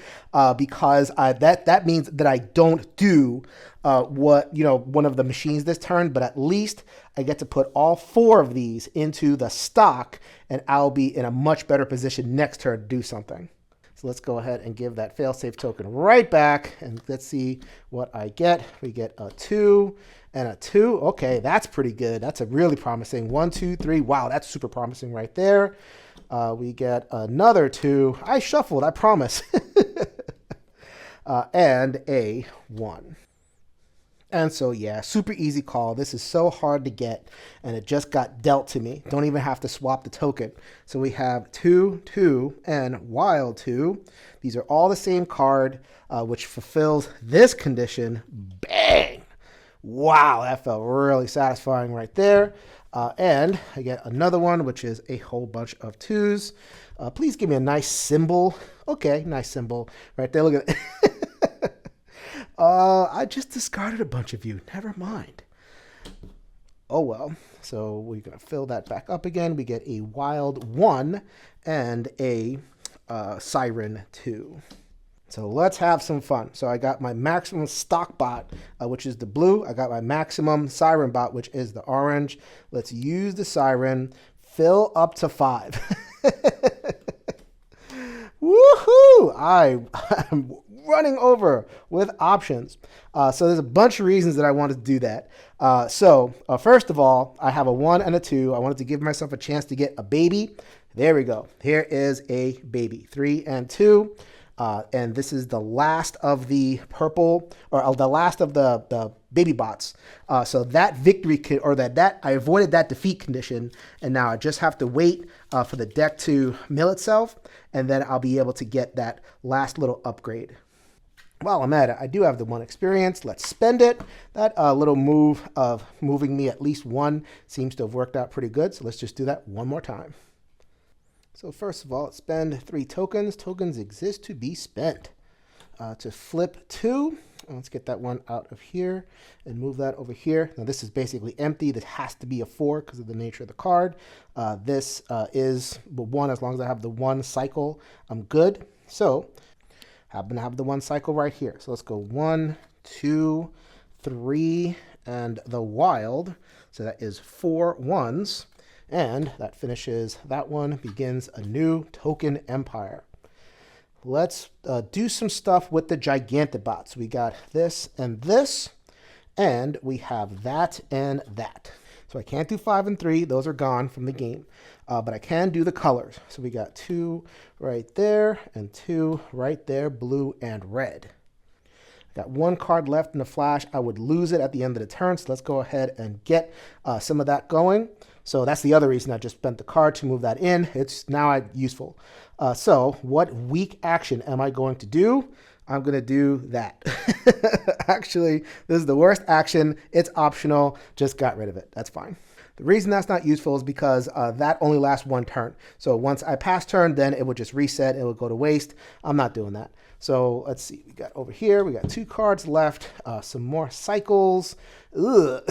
because that means that I don't do one of the machines this turn, but at least I get to put all 4 of these into the stock, and I'll be in a much better position next turn to do something. So let's go ahead and give that failsafe token right back, and let's see what I get. We get a 2 and a 2. Okay, that's pretty good. That's a really promising 1, 2, 3. Wow, that's super promising right there. We get another 2. I shuffled, I promise. And a 1. And so, yeah, super easy call. This is so hard to get, and it just got dealt to me. Don't even have to swap the token. So we have 2, 2, and wild 2. These are all the same card, which fulfills this condition. Bang! Wow, that felt really satisfying right there. And I get another one, which is a whole bunch of 2s. Please give me a nice symbol. Okay, nice symbol right there. Look at it. I just discarded a bunch of you. Never mind. Oh, well. So we're going to fill that back up again. We get a wild 1 and a siren 2. So let's have some fun. So I got my maximum stock bot, which is the blue. I got my maximum siren bot, which is the orange. Let's use the siren. Fill up to 5. Woohoo! I'm running over with options. So there's a bunch of reasons that I wanted to do that. First of all, I have a 1 and a 2. I wanted to give myself a chance to get a baby. There we go. Here is a baby. 3 and 2. And this is the last of the purple, or the last of the baby bots. So that victory, or that I avoided that defeat condition, and now I just have to wait for the deck to mill itself, and then I'll be able to get that last little upgrade. While I'm at it, I do have the 1 experience. Let's spend it. That little move of moving me at least 1 seems to have worked out pretty good. So let's just do that one more time. So first of all, let's spend 3 tokens. Tokens exist to be spent. To flip 2, let's get that one out of here and move that over here. Now this is basically empty. This has to be a 4 because of the nature of the card. This is the 1. As long as I have the 1 cycle, I'm good. So happen to have the 1 cycle right here. So let's go 1, 2, 3, and the wild. So that is 4 1s. And that finishes that one, begins a new token empire. Let's do some stuff with the Gigantibots. We got this, and we have that and that. So I can't do 5 and 3. Those are gone from the game. But I can do the colors. So we got 2 right there and 2 right there, blue and red. Got 1 card left in the flash. I would lose it at the end of the turn. So let's go ahead and get some of that going. So that's the other reason I just spent the card to move that in. It's now useful. So what weak action am I going to do? I'm going to do that. Actually, this is the worst action. It's optional. Just got rid of it. That's fine. The reason that's not useful is because that only lasts 1 turn. So once I pass turn, then it would just reset. It would go to waste. I'm not doing that. So let's see. We got over here. We got 2 cards left. Some more cycles. Ugh.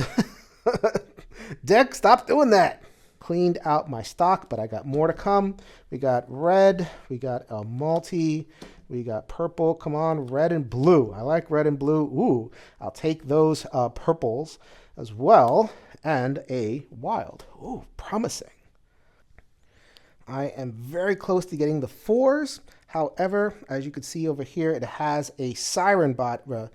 Deck, stop doing that. Cleaned out my stock, but I got more to come. We got red. We got a multi. We got purple. Come on, red and blue. I like red and blue. Ooh, I'll take those purples as well. And a wild. Ooh, promising. I am very close to getting the 4s. However, as you can see over here, it has a Siren bot a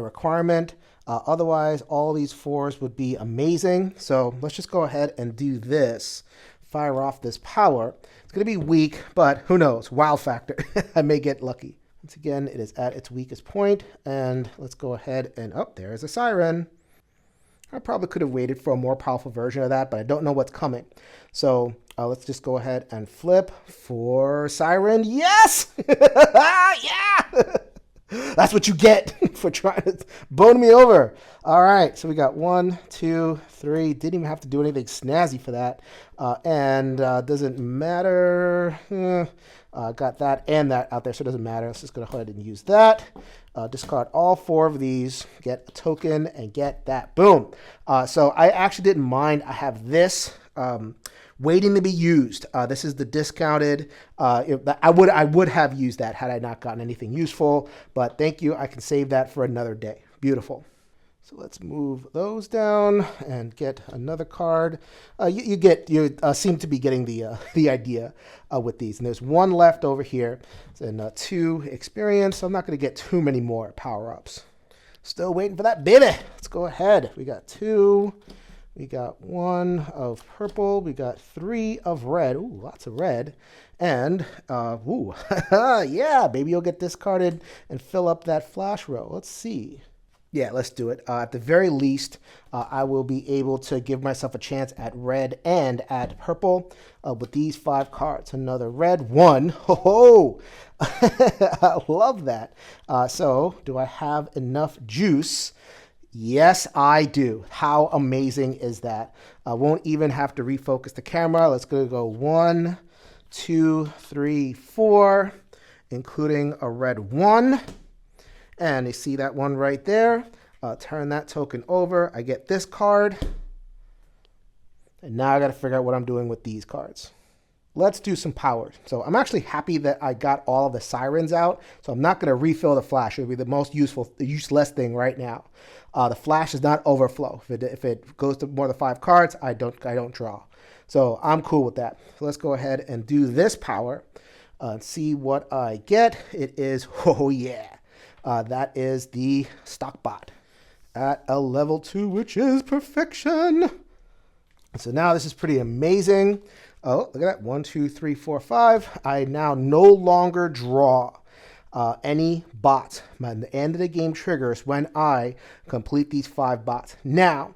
requirement. Otherwise, all these 4s would be amazing. So let's just go ahead and do this. Fire off this power. It's going to be weak, but who knows? Wow factor. I may get lucky. Once again, it is at its weakest point. And let's go ahead and, oh, there is a Siren. I probably could have waited for a more powerful version of that, but I don't know what's coming. So let's just go ahead and flip for Siren. Yes! Yeah! That's what you get for trying to bone me over. All right, so we got 1, 2, 3. Didn't even have to do anything snazzy for that. And doesn't matter. Got that and that out there, so it doesn't matter. Let's just go ahead and use that. Discard all 4 of these, get a token, and get that. Boom. So I actually didn't mind. I have this waiting to be used. This is the discounted. I would have used that had I not gotten anything useful, but thank you. I can save that for another day. Beautiful. So let's move those down and get another card. You seem to be getting the idea with these. And there's 1 left over here, and 2 experience. So I'm not going to get too many more power-ups. Still waiting for that baby. Let's go ahead. We got 2. We got 1 of purple. We got 3 of red. Ooh, lots of red. And, ooh, yeah, baby, you'll get discarded and fill up that flash row. Let's see. Yeah, let's do it. At the very least, I will be able to give myself a chance at red and at purple with these 5 cards. Another red 1. Ho ho! I love that. So, do I have enough juice? Yes, I do. How amazing is that? I won't even have to refocus the camera. Let's go 1, 2, 3, 4, including a red 1. And you see that 1 right there. Turn that token over. I get this card. And now I got to figure out what I'm doing with these cards. Let's do some power. So I'm actually happy that I got all of the Sirens out. So I'm not going to refill the flash. It would be the most useless thing right now. The flash does not overflow. If it goes to more than 5 cards, I don't draw. So I'm cool with that. So let's go ahead and do this power and see what I get. It is, oh yeah. That is the stock bot at a level 2, which is perfection. So now this is pretty amazing. Oh, look at that. 1, 2, 3, 4, 5. I now no longer draw. any bots. The end of the game triggers when I complete these 5 bots. Now,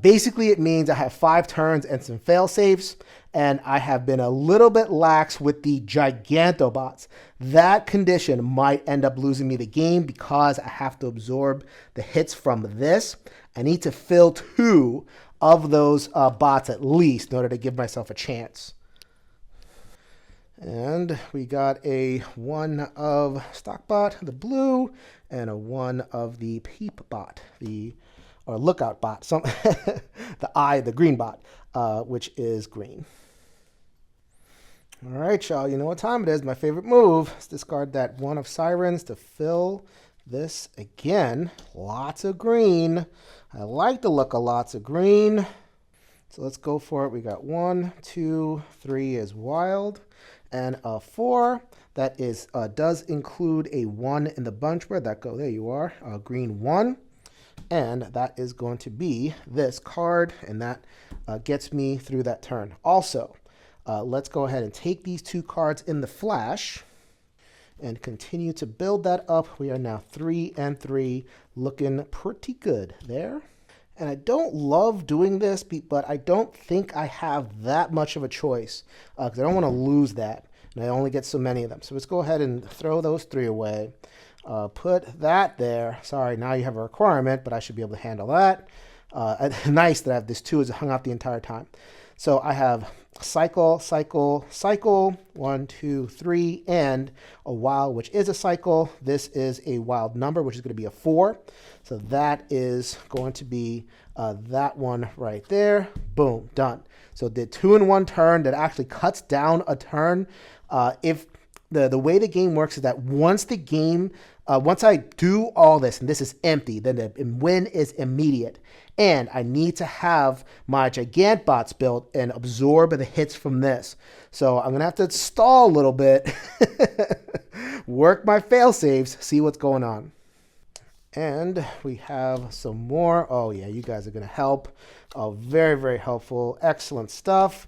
basically it means I have 5 turns and some fail safes, and I have been a little bit lax with the Gigantobots. That condition might end up losing me the game because I have to absorb the hits from this. I need to fill 2 of those bots at least in order to give myself a chance. And we got a 1 of Stockbot, the blue, and a 1 of the Peep bot, or Lookout bot, the green bot, which is green. All right, y'all, you know what time it is. My favorite move. Let's discard that 1 of Sirens to fill this again. Lots of green. I like the look of lots of green. So let's go for it. We got 1, 2, 3 is wild, and a 4 that does include a 1 in the bunch. Where'd that go? There you are. Green 1. And that is going to be this card, and that gets me through that turn. Also, let's go ahead and take these 2 cards in the flash and continue to build that up. We are now 3 and 3, looking pretty good there. And I don't love doing this, but I don't think I have that much of a choice because I don't want to lose that. And I only get so many of them. So let's go ahead and throw those 3 away. Put that there. Sorry, now you have a requirement, but I should be able to handle that. Nice that I have this 2 is hung out the entire time. So I have cycle, cycle, cycle, 1, 2, 3, and a wild, which is a cycle. This is a wild number, which is going to be a 4. So that is going to be that one right there. Boom, done. So did 2 in 1 turn. That actually cuts down a turn. If the way the game works is that once I do all this, and this is empty, then the win is immediate. And I need to have my Gigantbots built and absorb the hits from this. So I'm going to have to stall a little bit, work my fail saves, see what's going on. And we have some more. Oh, yeah, you guys are going to help. Very, very helpful. Excellent stuff.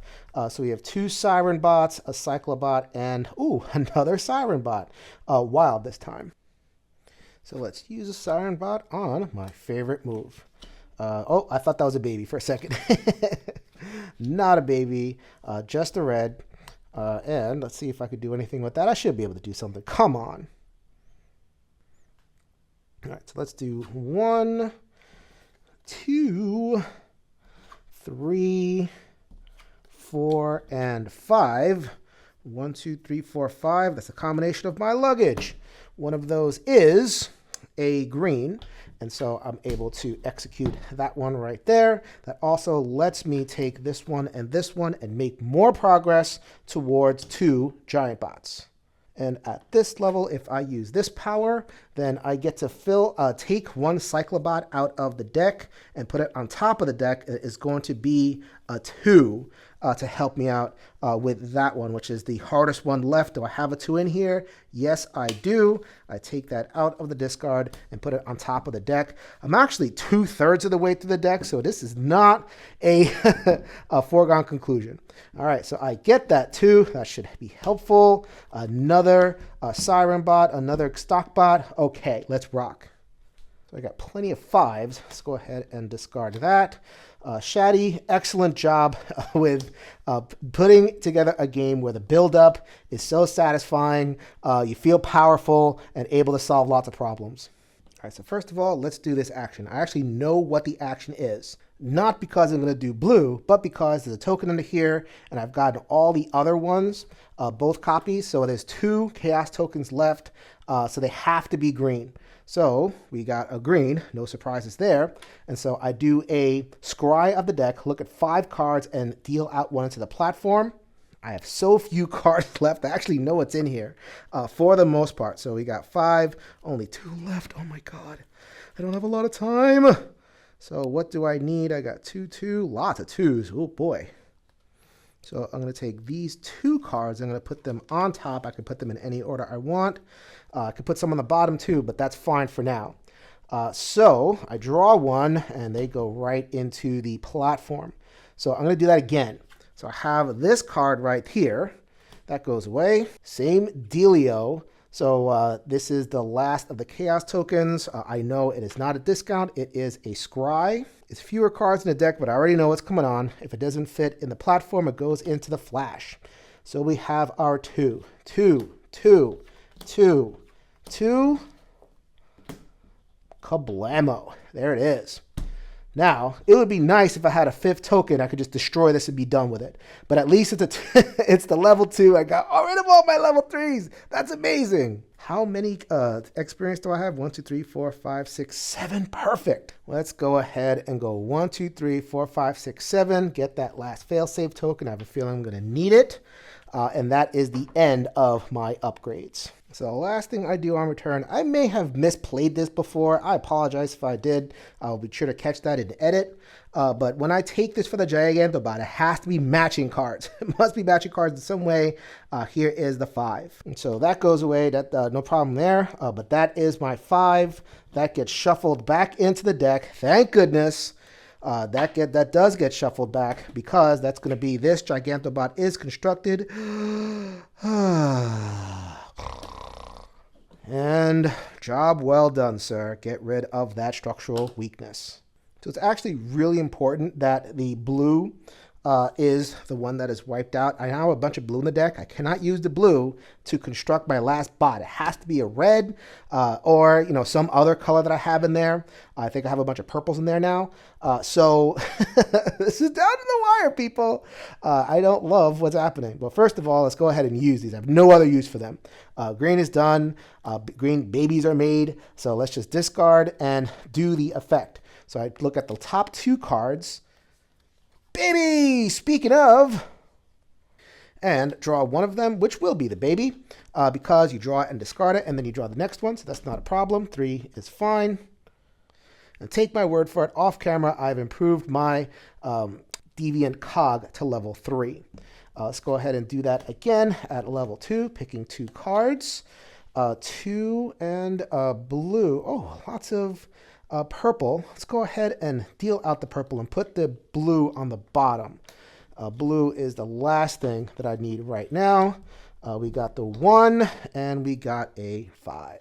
So we have 2 Siren bots, a Cyclobot, and, another Siren bot. Wild this time. So let's use a Siren bot on my favorite move. I thought that was a baby for a second. Not a baby, just a red. And let's see if I could do anything with that. I should be able to do something. Come on. All right, so let's do 1, 2, 3, 4, and 5. 1, 2, 3, 4, 5. That's a combination of my luggage. One of those is a green, and so I'm able to execute that one right there. That also lets me take this one and make more progress towards 2 giant bots. And at this level, if I use this power, then I get to take 1 Cyclobot out of the deck and put it on top of the deck. It is going to be a 2 to help me out with that one, which is the hardest one left. Do I have a 2 in here? Yes, I do. I take that out of the discard and put it on top of the deck. I'm actually 2/3 of the way through the deck, so this is not a foregone conclusion. All right, so I get that 2. That should be helpful. Another Siren bot, another stock bot. Okay, let's rock. So I got plenty of 5s. Let's go ahead and discard that. Shaddy, excellent job with putting together a game where the build-up is so satisfying. You feel powerful and able to solve lots of problems. All right, so first of all, let's do this action. I actually know what the action is. Not because I'm going to do blue, but because there's a token under here, and I've gotten all the other ones, both copies. So there's 2 chaos tokens left, so they have to be green. So we got a green, no surprises there. And so I do a scry of the deck, look at 5 cards, and deal out 1 into the platform. I have so few cards left. I actually know what's in here for the most part. So we got 5, only 2 left. Oh my God, I don't have a lot of time. So what do I need? I got 2, 2, lots of 2s. Oh boy. So I'm going to take these 2 cards. I'm going to put them on top. I can put them in any order I want. I could put some on the bottom too, but that's fine for now. So I draw 1, and they go right into the platform. So I'm going to do that again. So I have this card right here. That goes away. Same dealio. So this is the last of the Chaos tokens. I know it is not a discount. It is a scry. It's fewer cards in the deck, but I already know what's coming on. If it doesn't fit in the platform, it goes into the flash. So we have our 2, 2, 2, 2, 2. Kablamo. There it is. Now, it would be nice if I had a 5th token. I could just destroy this and be done with it. But at least it's the level 2. I got rid of all my level 3s. That's amazing. How many experience do I have? 1, 2, 3, 4, 5, 6, 7. Perfect. Let's go ahead and go 1, 2, 3, 4, 5, 6, 7. Get that last failsafe token. I have a feeling I'm going to need it. And that is the end of my upgrades. So the last thing I do on return, I may have misplayed this before. I apologize if I did. I'll be sure to catch that in the edit. But when I take this for the Gigantobot, it has to be matching cards. It must be matching cards in some way. Here is the 5. And so that goes away. That no problem there. But that is my 5. That gets shuffled back into the deck. Thank goodness. That does get shuffled back because that's going to be this Gigantobot is constructed. And job well done, sir. Get rid of that structural weakness. So it's actually really important that the blue is the one that is wiped out. I now have a bunch of blue in the deck. I cannot use the blue to construct my last bot. It has to be a red or some other color that I have in there. I think I have a bunch of purples in there now. So this is down to the wire, people. I don't love what's happening. But first of all, let's go ahead and use these. I have no other use for them. Green is done. Green babies are made. So let's just discard and do the effect. So I look at the top 2 cards. Baby, speaking of, and draw one of them, which will be the baby, because you draw it and discard it, and then you draw the next one, so that's not a problem. 3 is fine. And take my word for it, off camera, I've improved my Deviant Cog to level 3. Let's go ahead and do that again at level 2, picking 2 cards. 2 and blue. Oh, lots of purple. Let's go ahead and deal out the purple and put the blue on the bottom. Blue is the last thing that I need right now. We got the 1 and we got a 5.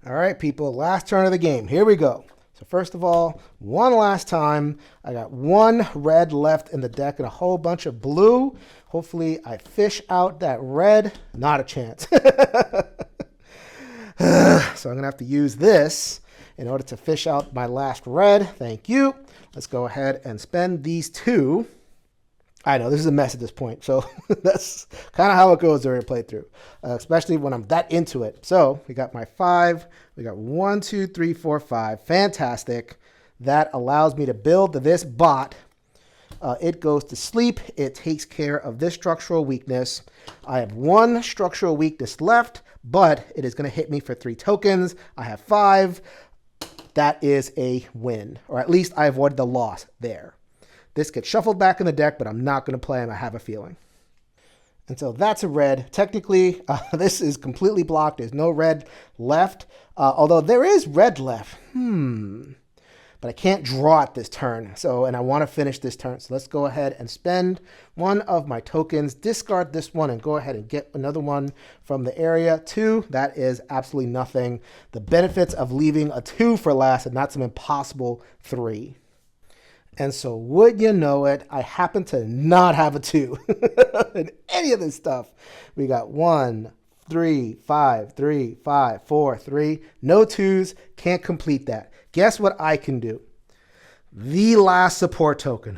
All right, people, last turn of the game. Here we go. So first of all, one last time. I got 1 red left in the deck and a whole bunch of blue. Hopefully I fish out that red. Not a chance. So I'm going to have to use this in order to fish out my last red. Thank you. Let's go ahead and spend these 2. I know this is a mess at this point, so that's kind of how it goes during a playthrough, especially when I'm that into it. So we got my 5. We got 1, 2, 3, 4, 5. Fantastic. That allows me to build this bot. It goes to sleep. It takes care of this structural weakness. I have 1 structural weakness left, but it is going to hit me for 3 tokens. I have 5. That is a win, or at least I avoided the loss there. This gets shuffled back in the deck, but I'm not going to play him. I have a feeling. And so that's a red. Technically, this is completely blocked. There's no red left, although there is red left. But I can't draw it this turn, and I want to finish this turn. So let's go ahead and spend 1 of my tokens, discard this one, and go ahead and get another one from the area. 2, that is absolutely nothing. The benefits of leaving a 2 for last and not some impossible 3. And so would you know it, I happen to not have a 2 in any of this stuff. We got 1, 3, 5, 3, 5, 4, 3. No 2s, can't complete that. Guess what I can do? The last support token,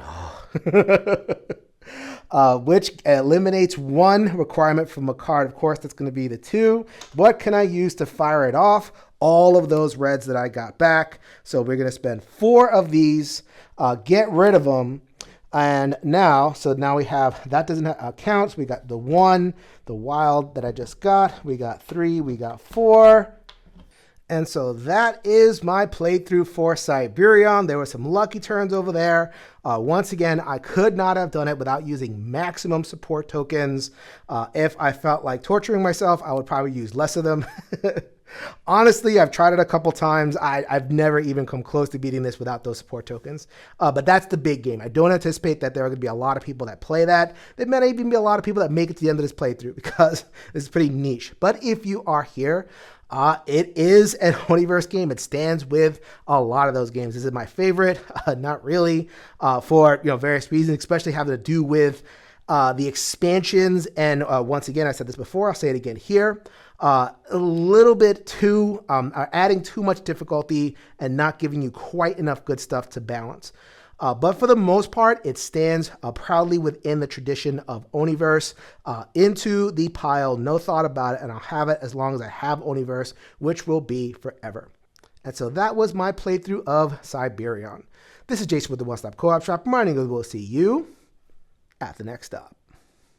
which eliminates 1 requirement from a card. Of course, that's going to be the 2. What can I use to fire it off? All of those reds that I got back. So we're going to spend 4 of these, get rid of them. And now we have, that doesn't count. We got the 1, the wild that I just got. We got 3, we got 4. And so that is my playthrough for Cyberion. There were some lucky turns over there. Once again, I could not have done it without using maximum support tokens. If I felt like torturing myself, I would probably use less of them. Honestly, I've tried it a couple times. I've never even come close to beating this without those support tokens. But that's the big game. I don't anticipate that there are going to be a lot of people that play that. There may even be a lot of people that make it to the end of this playthrough because this is pretty niche. But if you are here, it is an Oniverse game. It stands with a lot of those games. This is my favorite. Not really, for various reasons, especially having to do with the expansions. And once again, I said this before, I'll say it again here. A little bit too, adding too much difficulty and not giving you quite enough good stuff to balance. But for the most part, it stands proudly within the tradition of Oniverse, into the pile, no thought about it, and I'll have it as long as I have Oniverse, which will be forever. And so that was my playthrough of Cyberion. This is Jason with the One Stop Co-op Shop, reminding you we'll see you at the next stop.